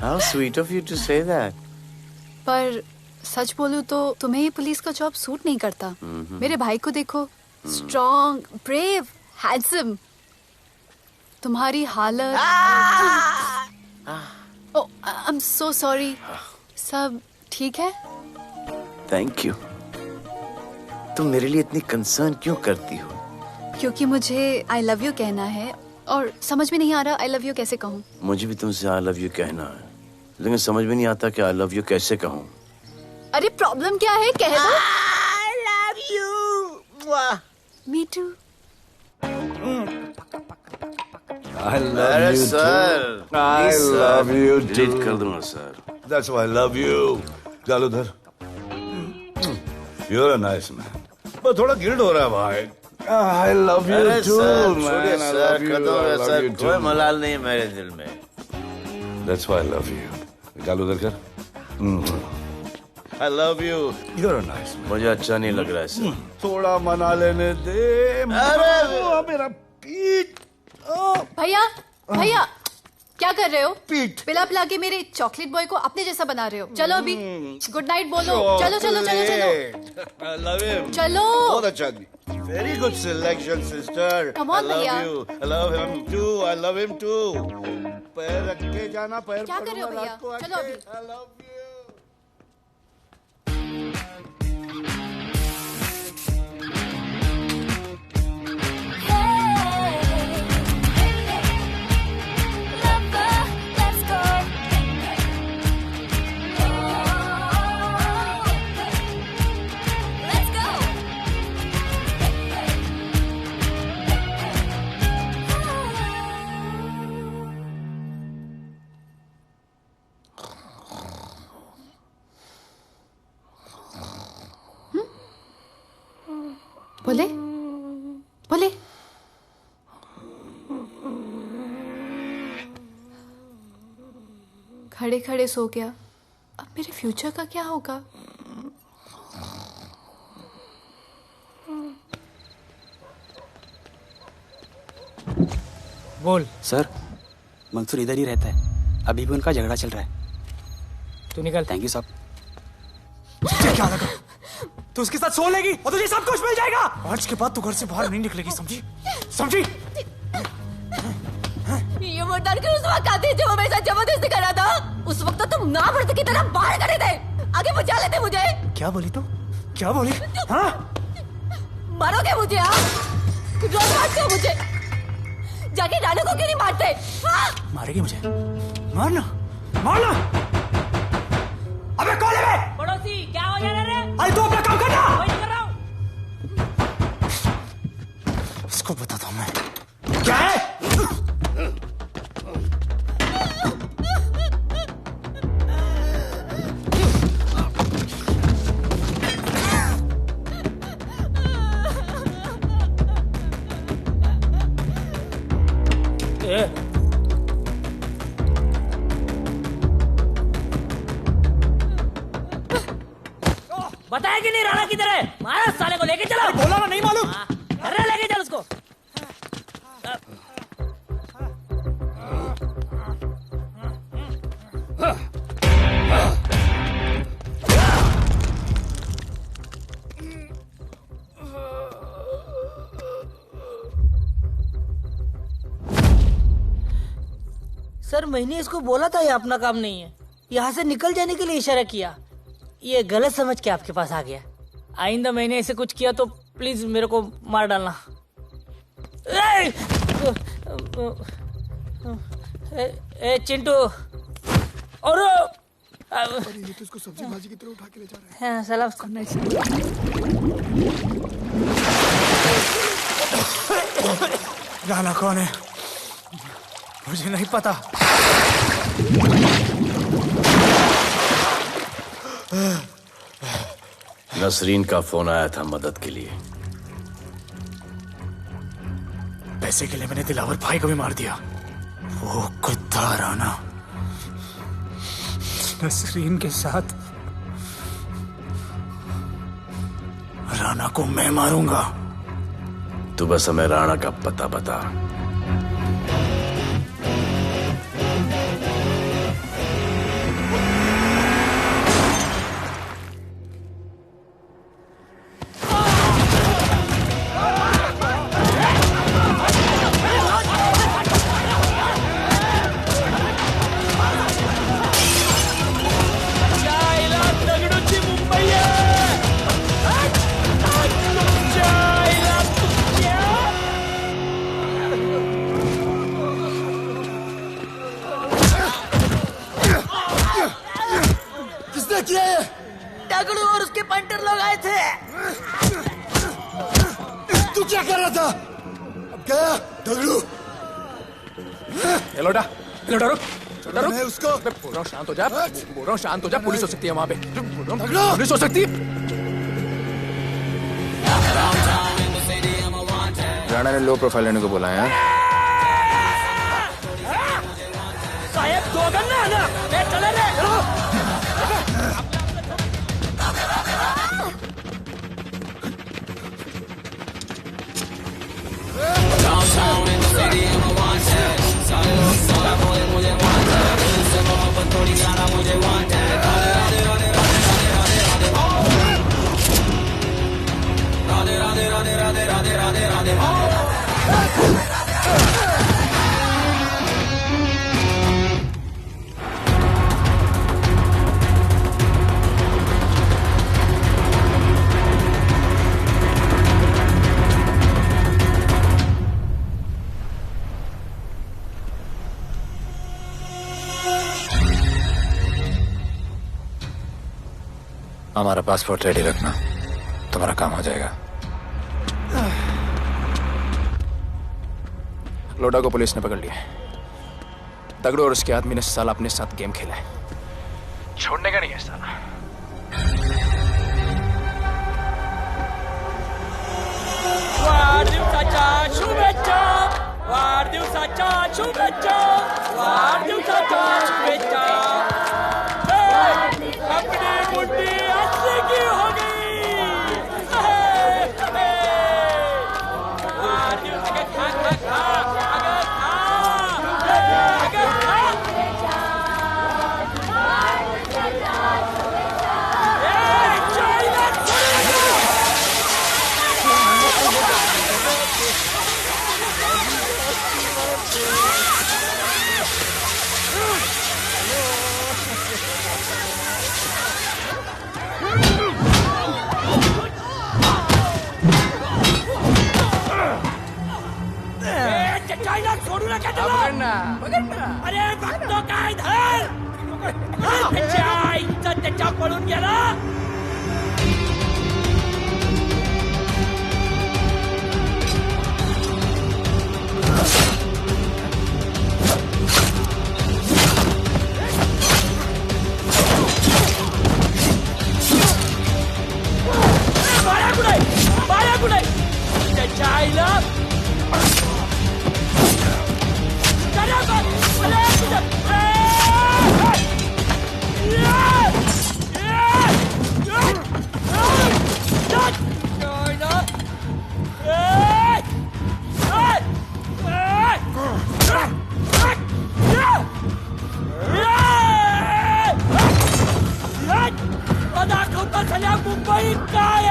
How sweet of you to say that. पर सच बोलूं तो तुम्हें ये पुलिस का जॉब सूट नहीं करता। मेरे भाई को देखो, स्ट्रॉन्ग, ब्रेव, हैंडसम। तुम्हारी हालत। ओह, आई एम सो सॉरी। सब ठीक है? Thank you. तुम मेरे लिए इतनी कंसर्न क्यों करती हो? क्योंकि मुझे आई लव यू कहना है और समझ में नहीं आ रहा आई लव यू कैसे कहूँ। मुझे भी तुमसे आई लव यू कहना है, लेकिन समझ में नहीं आता कि आई लव यू कैसे कहूँ। अरे प्रॉब्लम क्या है, कह दो। I love you. Me too. I love you sir. too. I love you too. Delete कर दूंगा sir. That's why I love you. चल उधर. You're a nice man. but थोड़ा गिल्ड हो रहा है भाई. I love you too, man. I love you. I love you too. कोई मलाल नहीं है मेरे दिल में. That's why I love you. निकाल उधर कर. I love you. You're a nice man. मुझे अच्छा नहीं लग रहा है सर. थोड़ा मना लेने दे. अरे मेरा पीठ. भैया, भैया, क्या कर रहे हो? पीठ पिला पिला के मेरे चॉकलेट बॉय को अपने जैसा बना रहे हो। चलो अभी गुड नाइट बोलो। चलो चलो चलो चलो। I love him. चलो। बहुत अच्छा आदमी. Very good selection, sister. Come on, भैया. I love him too. I love him too. पैर रख के जाना, पैर क्या कर रहे हो भैया? चलो अभी। I love you. बोले बोले। खड़े खड़े सो गया। अब मेरे फ्यूचर का क्या होगा? बोल। सर, मंसूर इधर ही रहता है। अभी भी उनका झगड़ा चल रहा है। तू निकल। थैंक यू साहब। क्या लगा? तू उसके साथ सो लेगी और तुझे सब कुछ मिल जाएगा। आज के बाद तू घर से बाहर नहीं निकलेगी, समझी? समझी? ये वो डर के उस वक्त आते जब मेरे साथ जबरदस्ती कर रहा था। उस वक्त तो तुम ना मर्द की तरह बाहर खड़े थे। आगे बचा लेते मुझे। क्या बोली तू? क्या बोली? हाँ? मारोगे मुझे? हाँ? रोज मारते हो मुझे। जाके राना को क्यों नहीं मारते? मारेगी मुझे? मारना मारना। अबे कौन है? पड़ोसी क्या हो जा रहा है? अरे तू अपना काम करना। वही कर रहा हूँ। इसको बताता हूँ मैं क्या है। बताया कि नहीं राणा किधर है? मारा साले को, लेके चलो। बोला ना नहीं मालूम। अरे लेके चल उसको। सर मैंने इसको बोला था ये अपना काम नहीं है, यहाँ से निकल जाने के लिए इशारा किया, ये गलत समझ के आपके पास आ गया। आइंदा मैंने ऐसे कुछ किया तो प्लीज मेरे को मार डालना। ए चिंटू और ये तो इसको सब्जी भाजी की तरह उठा के ले जा रहा है। हाँ, साला उसको राणा कौन है मुझे नहीं पता। नसरीन का फोन आया था मदद के लिए। पैसे के लिए मैंने दिलावर भाई को भी मार दिया। वो कुत्ता राणा नसरीन के साथ राणा को मैं मारूंगा। तू बस हमें राणा का पता बता। दगड़ू और उसके पंटर लोग आए थे। तू क्या कर रहा था? अब गया दगड़ू। लोटा रुक। मैं उसको बोल रहा हूँ शांत हो जा, बोल रहा हूँ शांत हो जा। पुलिस हो सकती है वहाँ पे, पुलिस हो सकती है। राणा ने लो प्रोफाइल लेने को बोला है। साहब दो गन्ना ना चले रे। हमारा पासपोर्ट रेडी रखना, तुम्हारा काम हो जाएगा। लोडा को पुलिस ने पकड़ लिया। दगड़ू और उसके आदमी ने साला अपने साथ गेम खेला है, छोड़ने का नहीं है साला। वाढदिवसाच्या शुभेच्छा, वाढदिवसाच्या शुभेच्छा, वाढदिवसाच्या शुभेच्छा। अपनी मुट्ठी अच्छे की हो गई। वाढदिवसाच्या खा खा खा अगर खा अगर खा। पकड़ना पकड़ना. अरे बघतो काय धर. त्याच्या आईचा त्याच्या पळून गेला. बाळा कुठे त्याच्या आईला दाखवता झाल्या मुंबईत काय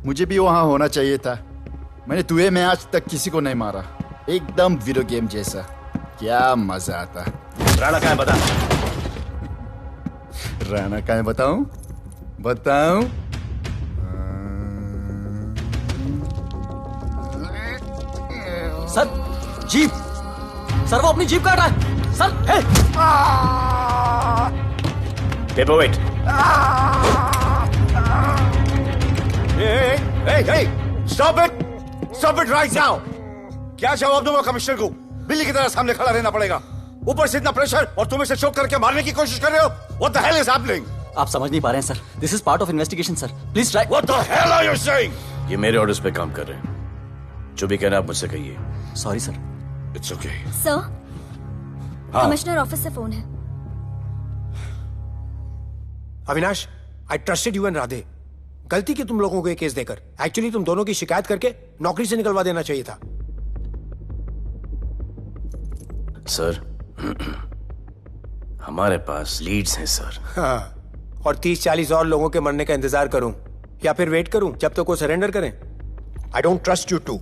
मुझे भी वहां होना चाहिए था. मैंने तुझे में आज तक किसी को नहीं मारा. एकदम वीडियो गेम जैसा. क्या मजा आता. राणा कहाँ है बता. राणा कहाँ है बताऊं. बताऊं. Sir jeep. सर वो अपनी जीप काट रहा है. Sir hey. Paperweight. Hey, stop it! Stop it right now! क्या जवाब दूंगा कमिश्नर को? बिल्ली की तरह सामने खड़ा रहना पड़ेगा. ऊपर से इतना प्रेशर और तुम इसे चोक करके मारने की कोशिश कर रहे हो. What the hell is happening? आप समझ नहीं पा रहे हैं sir. This is part of investigation, sir. Please try. What the hell are you saying? ये मेरे ऑर्डर्स पे काम कर रहे हैं. जो भी कहना आप मुझसे कहिए. Sorry, sir. It's okay. Sir, commissioner office से फोन है. Avinash, I trusted you and Radhe. गलती की तुम लोगों को ये केस देकर. एक्चुअली तुम दोनों की शिकायत करके नौकरी से निकलवा देना चाहिए था. सर हमारे पास लीड्स हैं सर. हाँ, और 30-40 और लोगों के मरने का इंतजार करूं या फिर वेट करूं जब तक वो सरेंडर करें. I don't trust you too.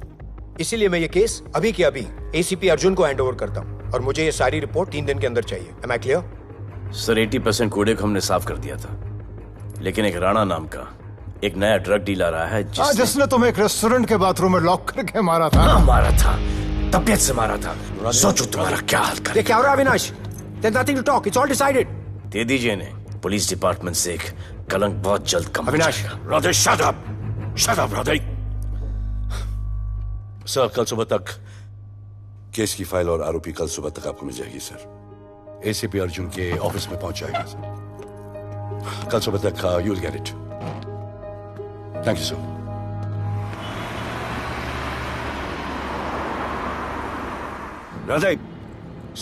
इसीलिए मैं ये केस अभी के अभी एसीपी अर्जुन को हैंड ओवर करता हूं और मुझे ये सारी रिपोर्ट 3 दिन के अंदर चाहिए. M I clear? सर 80% कूड़े को हमने साफ कर दिया था, लेकिन एक राणा नाम का एक नया ड्रग डीलर आया है जिसने तुम्हें एक रेस्टोरेंट के बाथरूम में लॉक करके मारा था. हाँ, मारा था. तबीयत से मारा था. सोचो तुम्हारा क्या हाल कर. क्या हो रहा है Avinash? There's nothing to talk. It's all decided. दे दीजिए इन्हें. पुलिस डिपार्टमेंट से एक कलंक बहुत जल्द कम. Avinash, Radhe shut up. Shut up, Radhe. Sir कल सुबह तक केस की फाइल और आरोपी कल सुबह तक आपको मिल जाएगी सर. एसीपी अर्जुन के ऑफिस में पहुंच जाएगा सर. कल सुबह तक you will get it. Thank you sir. Radhe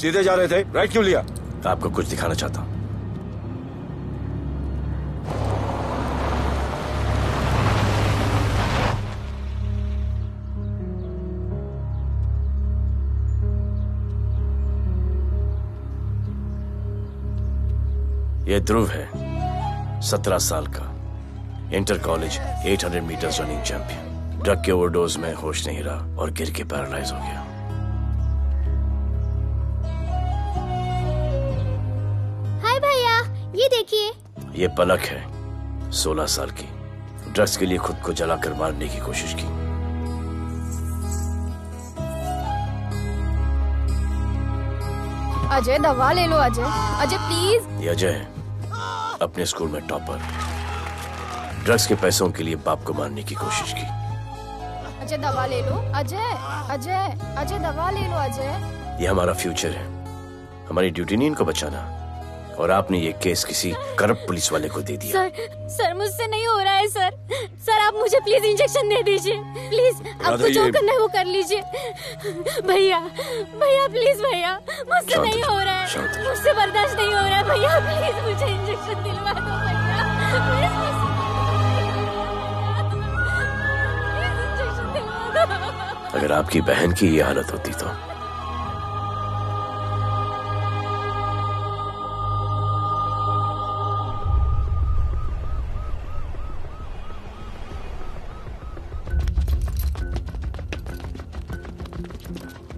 सीधे जा रहे थे, राइट क्यों लिया? आपको कुछ दिखाना चाहता हूं. यह ध्रुव है, 17 साल का, inter college 800 metres running champion. Drug के ओवरडोज में होश नहीं रहा और गिर के पैरालाइज हो गया. हाय भैया, ये देखिए. ये पलक है, 16 साल की. ड्रग्स के लिए खुद को जलाकर मारने की कोशिश की. अजय दवा ले लो. अजय, अजय प्लीज. ये अजय है, अपने स्कूल में टॉपर. ड्रग्स के पैसों के लिए बाप को मारने की कोशिश की. अजय दवा ले लो. अजय, अजय, अजय दवा ले लो. अजय, ये हमारा फ्यूचर है. हमारी ड्यूटी नहीं इनको बचाना, और आपने ये केस किसी करप्ट पुलिस वाले को दे दिया। सर मुझसे नहीं हो रहा है सर। सर आप मुझे प्लीज इंजेक्शन दे दीजिए प्लीज। आपको जो करना है वो कर लीजिए। भैया भैया प्लीज भैया, मुझसे नहीं हो रहा है, मुझसे बर्दाश्त नहीं हो रहा है भैया, प्लीज मुझे इंजेक्शन दिलवा दो भैया, अगर आपकी बहन की ये हालत होती तो।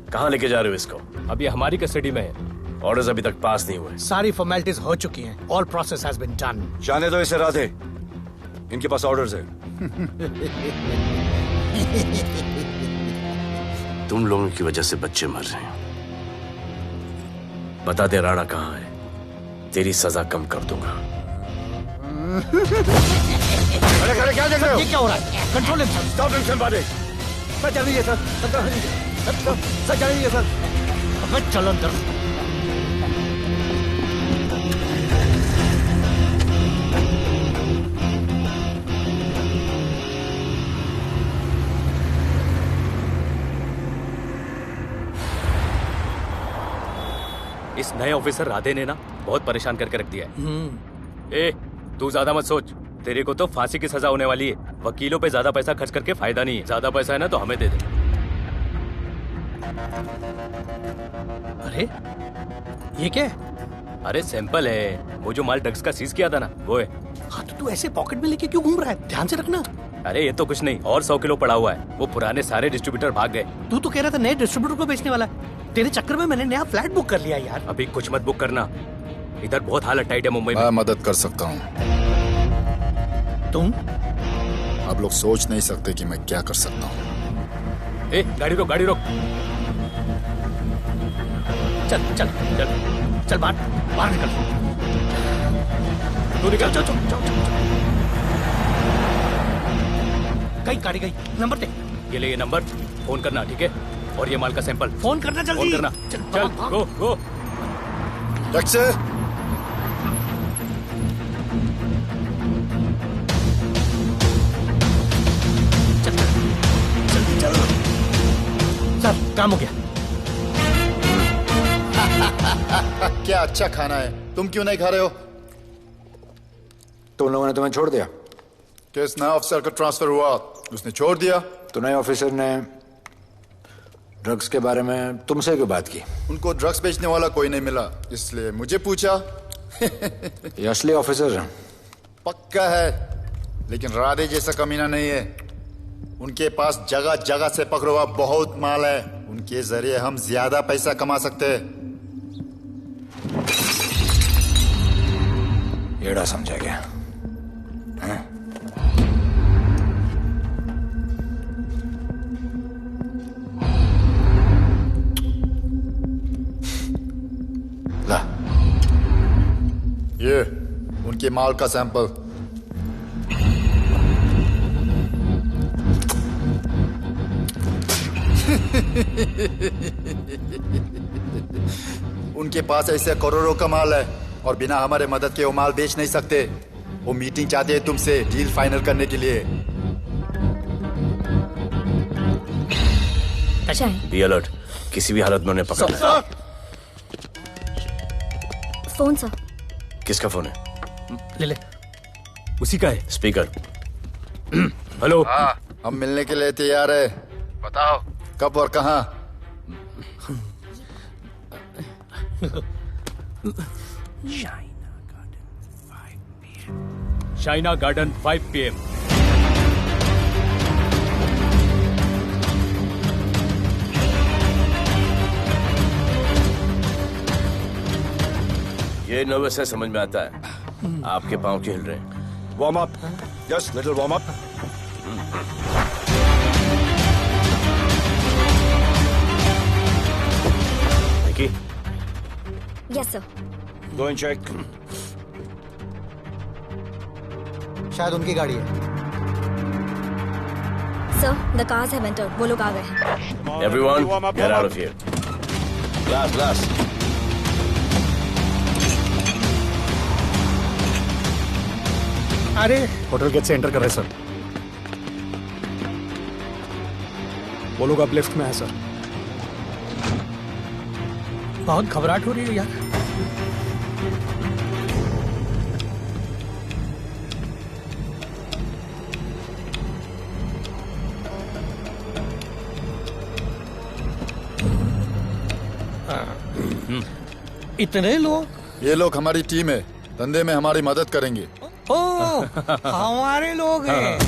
कहाँ लेके जा रहे हो इसको? अभी हमारी कस्टडी में है। ऑर्डर्स अभी तक पास नहीं हुए। सारी फॉर्मेलिटीज हो चुकी हैं। All process has been done. जाने दो इसे राधे, इनके पास ऑर्डर्स है। तुम लोगों की वजह से बच्चे मर रहे हैं। बता दे राणा कहाँ है, तेरी सजा कम कर दूंगा। अरे क्या देख रहे हो? ये क्या हो रहा है? Control himself. स्टॉप हिमसेल्फ बादे। सर चल लीजिए सर, सर चल लीजिए सर। अब चलो अंदर। इस नए ऑफिसर राधे ने ना बहुत परेशान करके रख दिया है। ए, तू ज्यादा मत सोच, तेरे को तो फांसी की सजा होने वाली है। वकीलों पे ज्यादा पैसा खर्च करके फायदा नहीं है। ज्यादा पैसा है ना तो हमें दे दे। अरे ये क्या है? अरे सैंपल है, वो जो माल ड्रग्स का सीज किया था ना वो है। हाँ तो तू ऐसे पॉकेट में लेके क्यों घूम रहा है? ध्यान से रखना। अरे ये तो कुछ नहीं, और 100 किलो पड़ा हुआ है। वो पुराने सारे डिस्ट्रीब्यूटर भाग गए। तू तो कह रहा था नए डिस्ट्रीब्यूटर को बेचने वाला है। तेरे चक्कर में मैंने नया फ्लैट बुक कर लिया यार। अभी कुछ मत बुक करना, इधर बहुत हालत टाइट है मुंबई में। मैं मदद कर सकता हूँ। तुम? आप लोग सोच नहीं सकते कि मैं क्या कर सकता हूँ। ए, गाड़ी रोक, गाड़ी रोक। चल चल चल चल, बाहर निकल। तू निकल। चल चल चल। गई गाड़ी गई। नंबर दे। ये ले, ये नंबर, फोन करना ठीक है। और ये माल का सैंपल फोन करना जल्दी। फोन करना। चल गो गो। टैक्सी। सर काम हो गया। क्या अच्छा खाना है, तुम क्यों नहीं खा रहे हो? तुम लोगों ने तुम्हें छोड़ दिया? केस नए ऑफिसर का ट्रांसफर हुआ, उसने छोड़ दिया। तो नए ऑफिसर ने ड्रग्स के बारे में तुमसे क्यों बात की? उनको ड्रग्स बेचने वाला कोई नहीं मिला, इसलिए मुझे पूछा। ये असली ऑफिसर है? पक्का है, लेकिन राधे जैसा कमीना नहीं है। उनके पास जगह जगह से पकड़ा हुआ बहुत माल है, उनके जरिए हम ज्यादा पैसा कमा सकते हैं। एड़ा समझा क्या? हाँ? ला, ये उनके माल का सैंपल। उनके पास ऐसे करोड़ों का माल है और बिना हमारे मदद के वो माल बेच नहीं सकते। वो मीटिंग चाहते हैं तुमसे डील फाइनल करने के लिए। बी अलर्ट, किसी भी हालत में उन्हें पकड़ना है। Phone sir. किसका फोन है? ले ले। उसी का है। स्पीकर। हेलो। हाँ, हम मिलने के लिए तैयार है। बताओ कब और कहाँ? Shaina garden 5 PM। ये नर्वस है, समझ में आता है। आपके पांव क्यों हिल रहे हैं? Warm up, just little warm up. Vicky. Yes sir. Go and check. शायद उनकी गाड़ी है। Sir the cars have entered. वो लोग आ गए हैं। Everyone, get out of here. Glass, glass. अरे होटल गेट से एंटर कर रहे सर। वो लोग अब लिफ्ट में है सर। बहुत घबराहट हो रही है यार। इतने लोग? ये लोग हमारी टीम है, धंधे में हमारी मदद करेंगे। ओ, हमारे लोग हैं।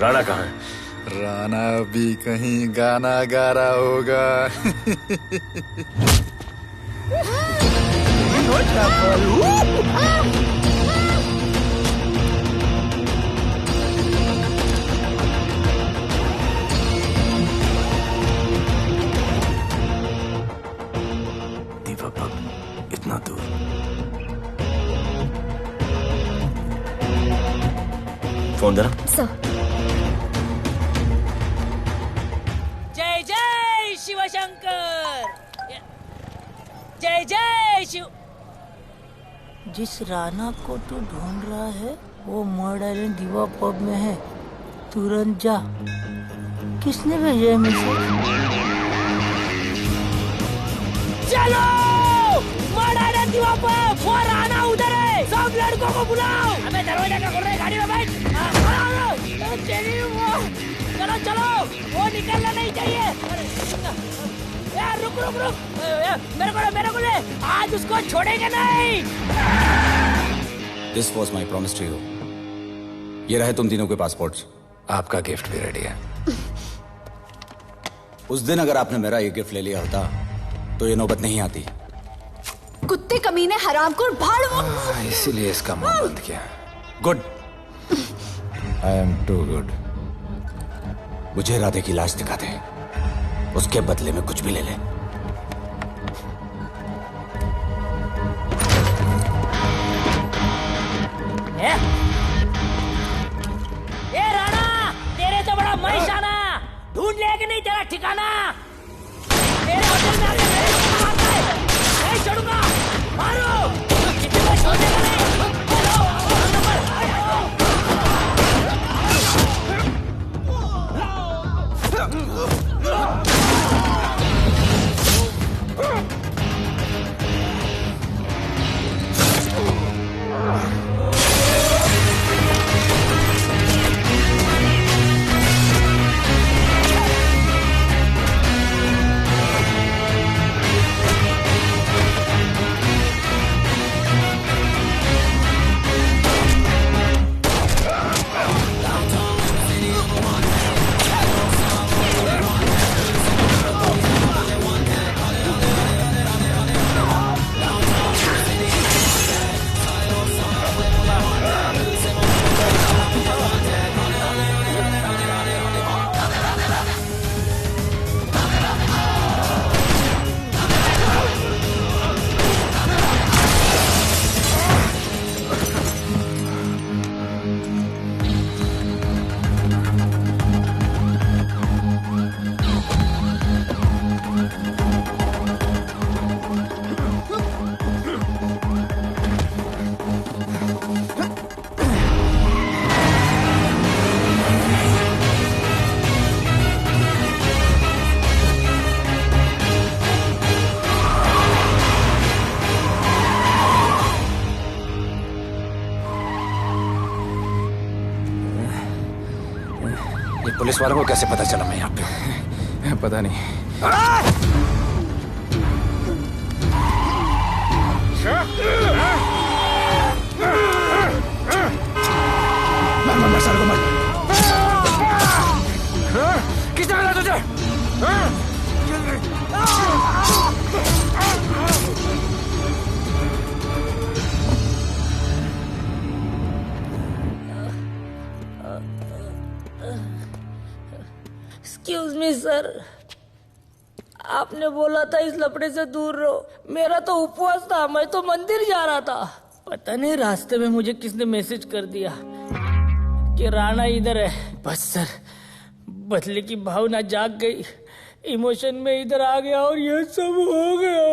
राणा कहाँ है? राणा भी कहीं गाना गा रहा होगा। दीवा पब इतना दूर। फोन देना। सर। जय जय शिवशंकर, जय जय शिव। जिस राणा को तू ढूंढ रहा है वो मर्ड आइलैंड दीवा पब में है, तुरंत जा। किसने भेजा है मैसेज? चलो मर्ड आइलैंड दीवा पब, वो राणा उधर है, सब लड़कों को बुलाओ। अबे दरवाजा क्या खोल रहे, गाड़ी में बैठ। चलो चलो, वो निकलना नहीं चाहिए। यार रुक रुक रुक, मेरे को ले, आज उसको छोड़ेंगे नहीं। This was my promise to you. ये रहे तुम तीनों के पासपोर्ट्स। आपका गिफ्ट भी रेडी है। उस दिन अगर आपने मेरा ये गिफ्ट ले लिया होता तो ये नौबत नहीं आती। कुत्ते कमीने हरामखोर भाड़। इसीलिए इसका मुंह बंद किया। Good. I am too good. मुझे राधे की लाश दिखा दे, उसके बदले में कुछ भी ले ले। ए राणा, तेरे से बड़ा मैं शाना, ढूंढ लिया कि नहीं तेरा ठिकाना। तेरे होटल में आके मेरे को मारता है, नहीं छोड़ूंगा, मारो। किसी को छोड़ेगा नहीं। पुलिस वालों को कैसे पता चला मैं यहाँ पे? पता नहीं। किसने मिला तुझे? एक्सक्यूज मी सर, आपने बोला था इस लपड़े से दूर रहो। मेरा तो उपवास था, मैं तो मंदिर जा रहा था। पता नहीं रास्ते में मुझे किसने मैसेज कर दिया कि राणा इधर है। बस सर, बदले की भावना जाग गई, इमोशन में इधर आ गया और ये सब हो गया।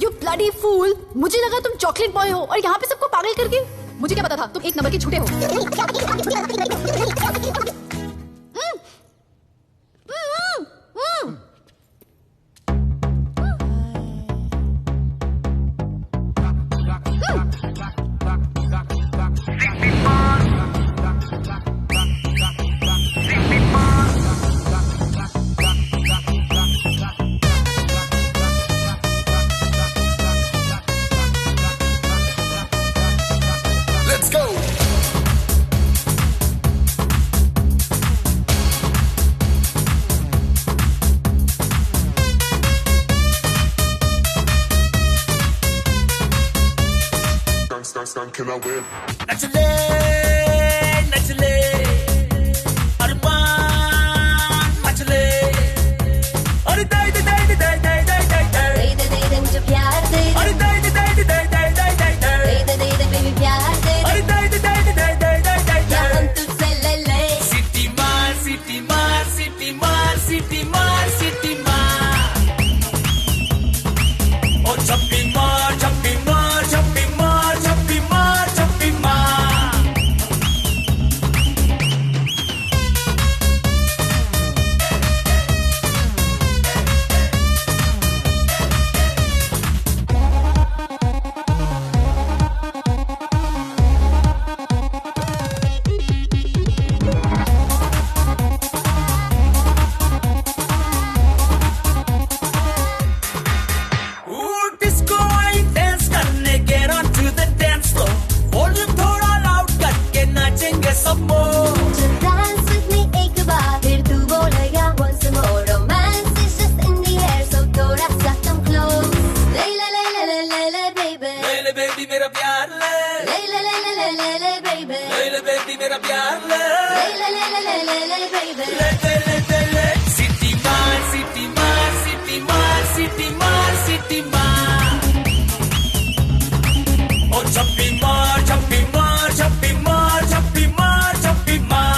You bloody fool! मुझे लगा तुम चॉकलेट बॉय हो और यहाँ पे सबको पागल करके। मुझे क्या पता था तुम एक नंबर के झूठे हो। Let's go. Can I win? नचले नचले अरमान मचले अरे दाई दे दाई दे दाई दाई दाई दाई दाई दे दे मुझे प्यार दे अरे दाई दे दाई दे दाई दाई दाई दाई दाई दे बेबी प्यार दे अरे दाई दे दाई दे दाई दाई दाई दाई या हम तुझसे ले ले सिटी मार सिटी मार सिटी मार सिटी मार सिटी मार ओ छप्पी मार छप्पी मार छप्पी मार छप्पी मार छप्पी मार डिस्को आई डांस करने get on to the dance floor volume थोड़ा लाउड करके नाचेंगे सब मोर Dance with me एक बार फिर तू बोलेगा once more romance is just in the air so थोड़ा सा come close ले ले ले ले ले ले ले baby ले ले बेबी मेरा प्यार ले ले ले ले ले ले ले ले baby ले ले बेबी मेरा प्यार ले ले ले ले ले ले ले baby ले ले ले सिटी मार सिटी मार सिटी मार सिटी मार सिटी मार ओ छप्पी मार छप्पी मार छप्पी मार छप्पी मार छप्पी मार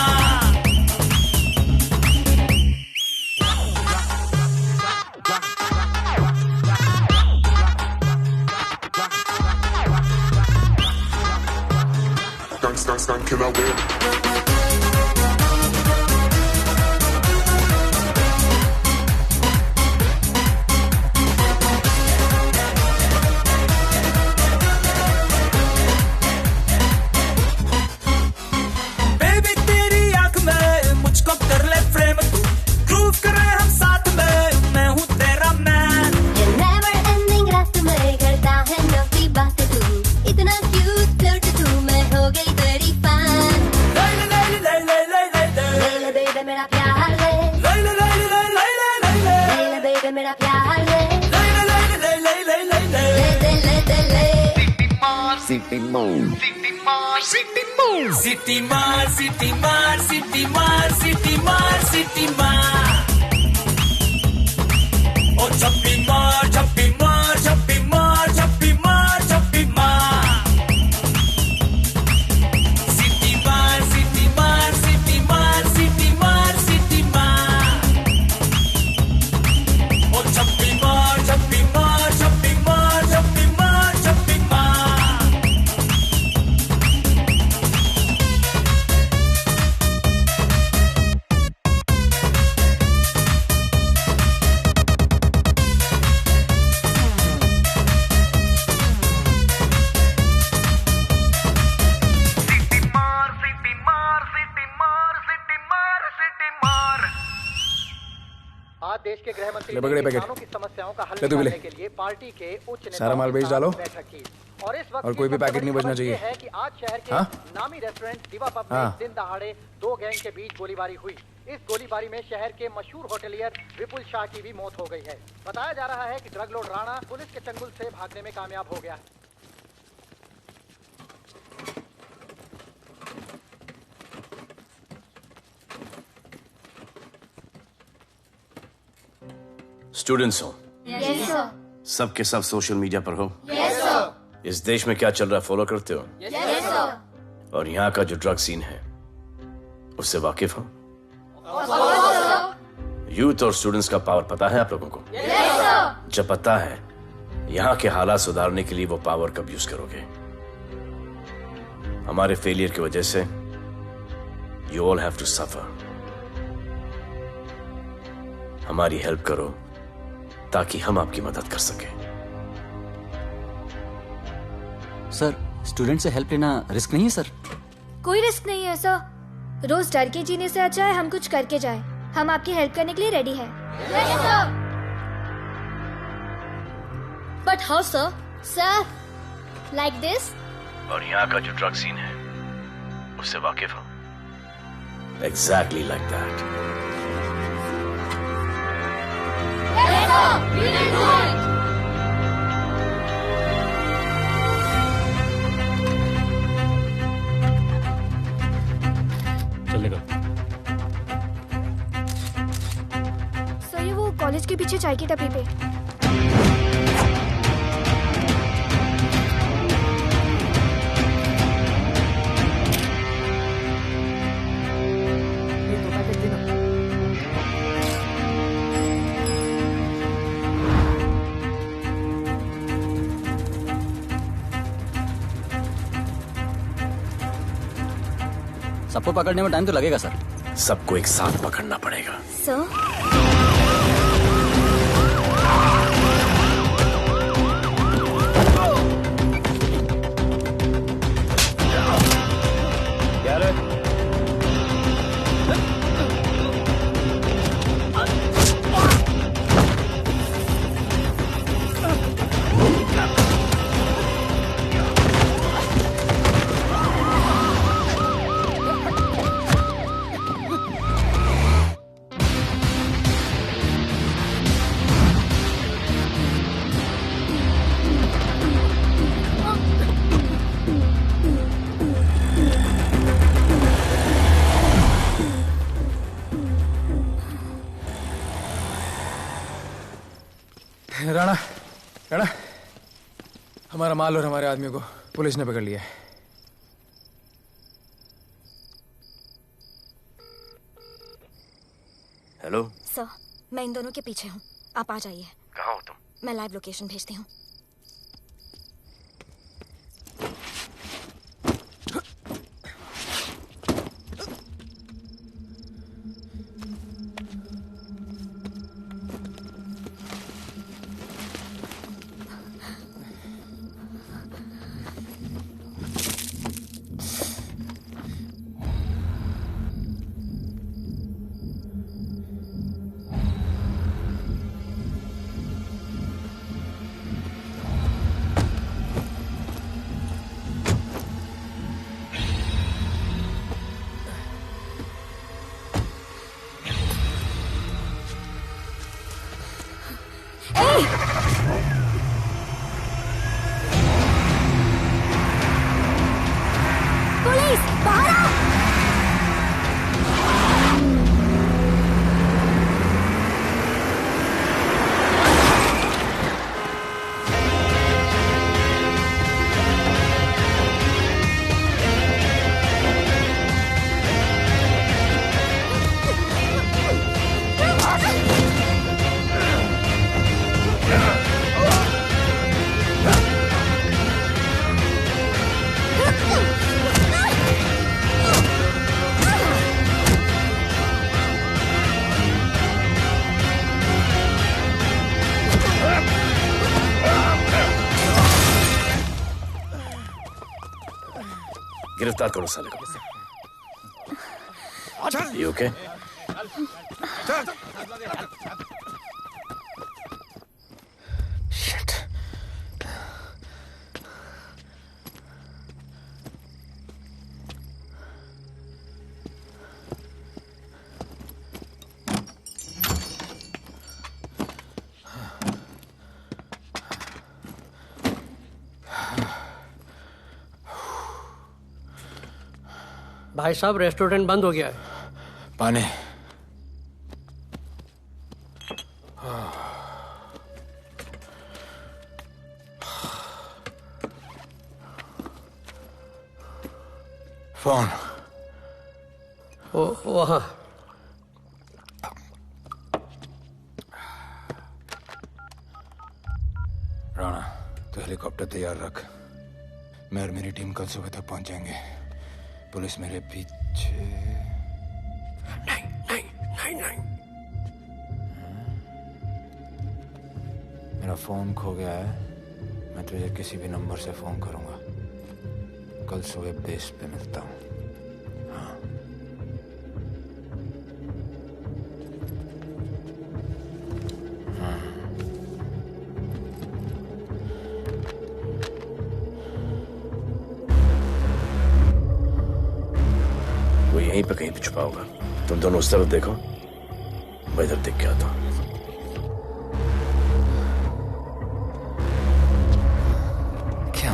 Can I win? बेबी तेरी आंख में मुझको कर ले फ्रेम तू ग्रूव करे हम साथ में मैं हूँ तेरा मैन ये never ending रात में करता है नौकी बात तू इतना cute flirt तू मैं हो गई तेरी fan ले ले ले ले ले ले ले ले ले baby मेरा प्यार ले ले ले ले ले ले ले ले ले ले baby मेरा प्यार ले ले ले ले ले ले ले ले ले दे ले City Moon. सिटी मार सिटी मार सिटी मार सिटी मार सिटी मार सिटी मार ओ छप्पी मार छप्पी मार छप्पी मार छप्पी मार छप्पी मार सिटी मार सिटी मार सिटी मार सिटी मार सिटी मार ओ छप्पी मार छप्पी मार छप्पी मार छप्पी मार छप्पी मार आज देश के गृह मंत्री ले पकड़े पैकेट। किसानों की समस्याओं का हल ले तू भी ले। निकालने के लिए पार्टी के उच्च नेताओं सारा माल के बेच साथ डालो। बैठक की। और इस वक्त और कोई भी की सबसे पैकेट नहीं बड़ी बचना खबर ये चाहिए। है कि आज शहर के हाँ? नामी रेस्टोरेंट दिवा पब में हाँ। दिन दहाड़े दो गैंग के बीच गोलीबारी हुई। इस गोलीबारी में शहर के मशहूर होटलियर विपुल शाह की भी मौत हो गई है। बताया जा रहा है कि ड्रग लॉर्ड राणा पुलिस के चंगुल से भागने में कामयाब हो गया है। स्टूडेंट्स हो Yes, sir. सब के सब सोशल मीडिया पर हो Yes, sir. इस देश में क्या चल रहा है फॉलो करते हो Yes, sir. और यहाँ का जो ड्रग सीन है उससे वाकिफ हो यूथ और स्टूडेंट्स का पावर पता है आप लोगों को? जब पता है, यहाँ के हालात सुधारने के लिए वो पावर कब यूज करोगे? हमारे फेलियर की वजह से you all have to suffer. हमारी हेल्प करो ताकि हम आपकी मदद कर सकें। सर, स्टूडेंट से हेल्प लेना रिस्क नहीं है सर? कोई रिस्क नहीं है सर। रोज डर के जीने से अच्छा है हम कुछ करके जाए। हम आपकी हेल्प करने के लिए रेडी हैं। But how sir? Sir, like this. और यहाँ का जो ड्रग सीन है उससे वाकिफ हो? Exactly like that. चलेगा। सर, ये वो कॉलेज के पीछे चाय की टपरी पे। सबको पकड़ने में टाइम तो लगेगा सर। सबको एक साथ पकड़ना पड़ेगा। सर, राणा, राणा, हमारा माल और हमारे आदमियों को पुलिस ने पकड़ लिया है। हेलो सर, मैं इन दोनों के पीछे हूँ। आप आ जाइए। कहाँ हो तुम? मैं लाइव लोकेशन भेजती हूँ। पुलिस, बाहर आओ! गिरफ्तार करो साले को। You okay? Shit. भाई साहब, रेस्टोरेंट बंद हो गया है। पानी। फोन। वहाँ। हेलीकॉप्टर तैयार रख। मैं और मेरी टीम कल सुबह तक पहुंच जाएंगे। पुलिस मेरे पीछे नहीं। मेरा फोन खो गया है। मैं तुझे किसी भी नंबर से फोन करूंगा। कल सुबह बेस पे मिलता हूँ। हाँ। वो यहीं पे कहीं पे छुपा होगा। तुम दोनों उस तरफ देखो, मैं इधर देख के आता हूँ। क्या?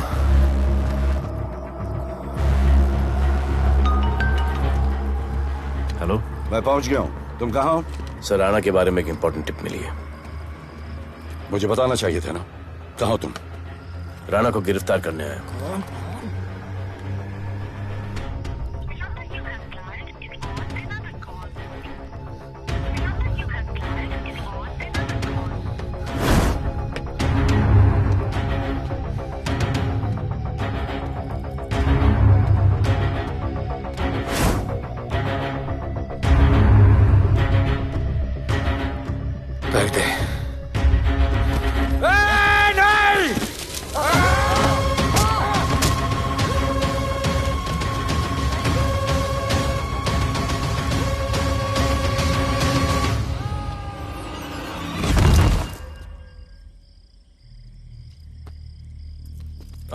हेलो, मैं पहुंच गया हूँ। तुम कहाँ हो? सर, राणा के बारे में एक इंपॉर्टेंट टिप मिली है। मुझे बताना चाहिए था ना। कहाँ हो तुम? राणा को गिरफ्तार करने आया हूँ। बैग दे।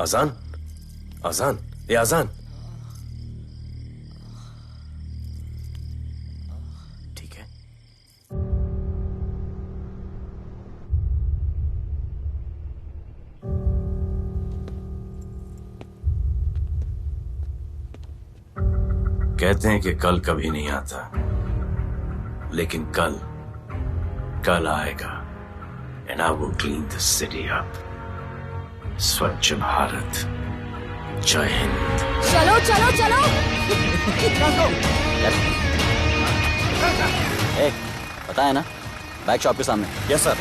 आजान, आजान, ये आजान। ठीक है। कहते हैं कि कल कभी नहीं आता, लेकिन कल आएगा। And I will clean the city up. स्वच्छ भारत। जय हिंद। चलो चलो चलो। पता है ना, बैग शॉप के सामने। Yes sir.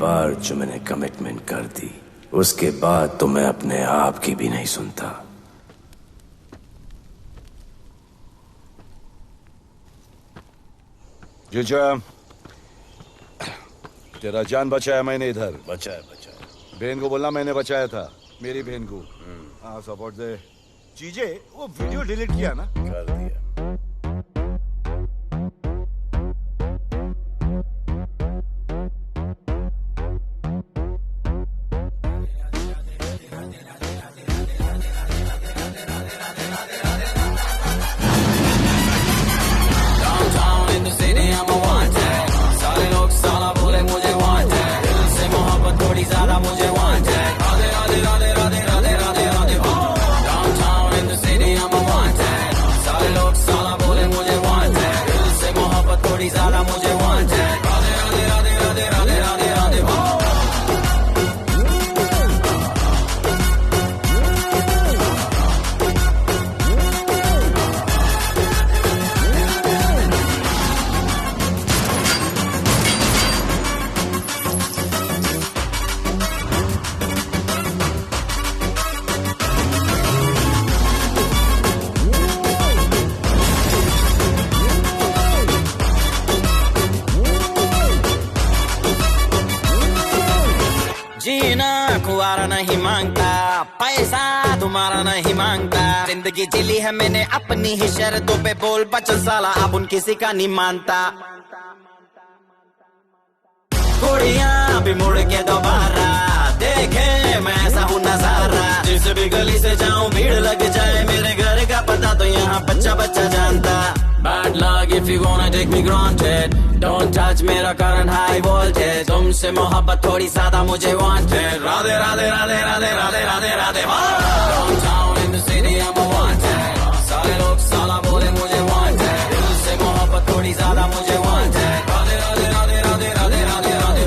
बार जो मैंने कमिटमेंट कर दी उसके बाद तो मैं अपने आप की भी नहीं सुनता। जीजा, तेरा जान बचाया मैंने इधर। बचाया। बहन को बोलना मैंने बचाया था, मेरी बहन को। हाँ सपोर्ट दे। चीजे वो वीडियो डिलीट किया ना? कर दिया। नहीं मांगता, पैसा तुम्हारा नहीं मांगता, जिंदगी जिली है मैंने अपनी ही शर्तों पे, बोल बचन साला अब उन किसी का नहीं मानता। कुड़ियां भी मुड़ के दोबारा देखे मैं ऐसा हूँ नजारा, जिस भी गली से जाऊं भीड़ लग जाए, मेरे घर का पता तो यहाँ बच्चा बच्चा जानता। Bad luck if you wanna take me granted, don't touch मेरा current high voltage, तुमसे मोहब्बत थोड़ी ज्यादा मुझे wanted, Radhe Radhe Radhe Radhe Radhe Radhe Radhe. Downtown in the city I'm a wanted, सारे लोग साला बोले मुझे wanted, दिल से मोहब्बत थोड़ी ज्यादा मुझे wanted, राधे राधे राधे राधे राधे राधे राधे।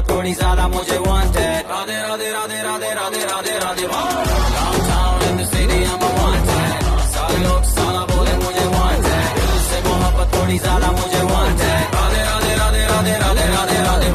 थोड़ी ज्यादा मुझे wanted, Radhe Radhe Radhe Radhe Radhe Radhe Radhe. Downtown in the city I'm a wanted, सारे लोग साला बोले मुझे wanted, दिल से मोहब्बत थोड़ी ज्यादा मुझे wanted, राधे राधे राधे राधे राधे राधे राधे।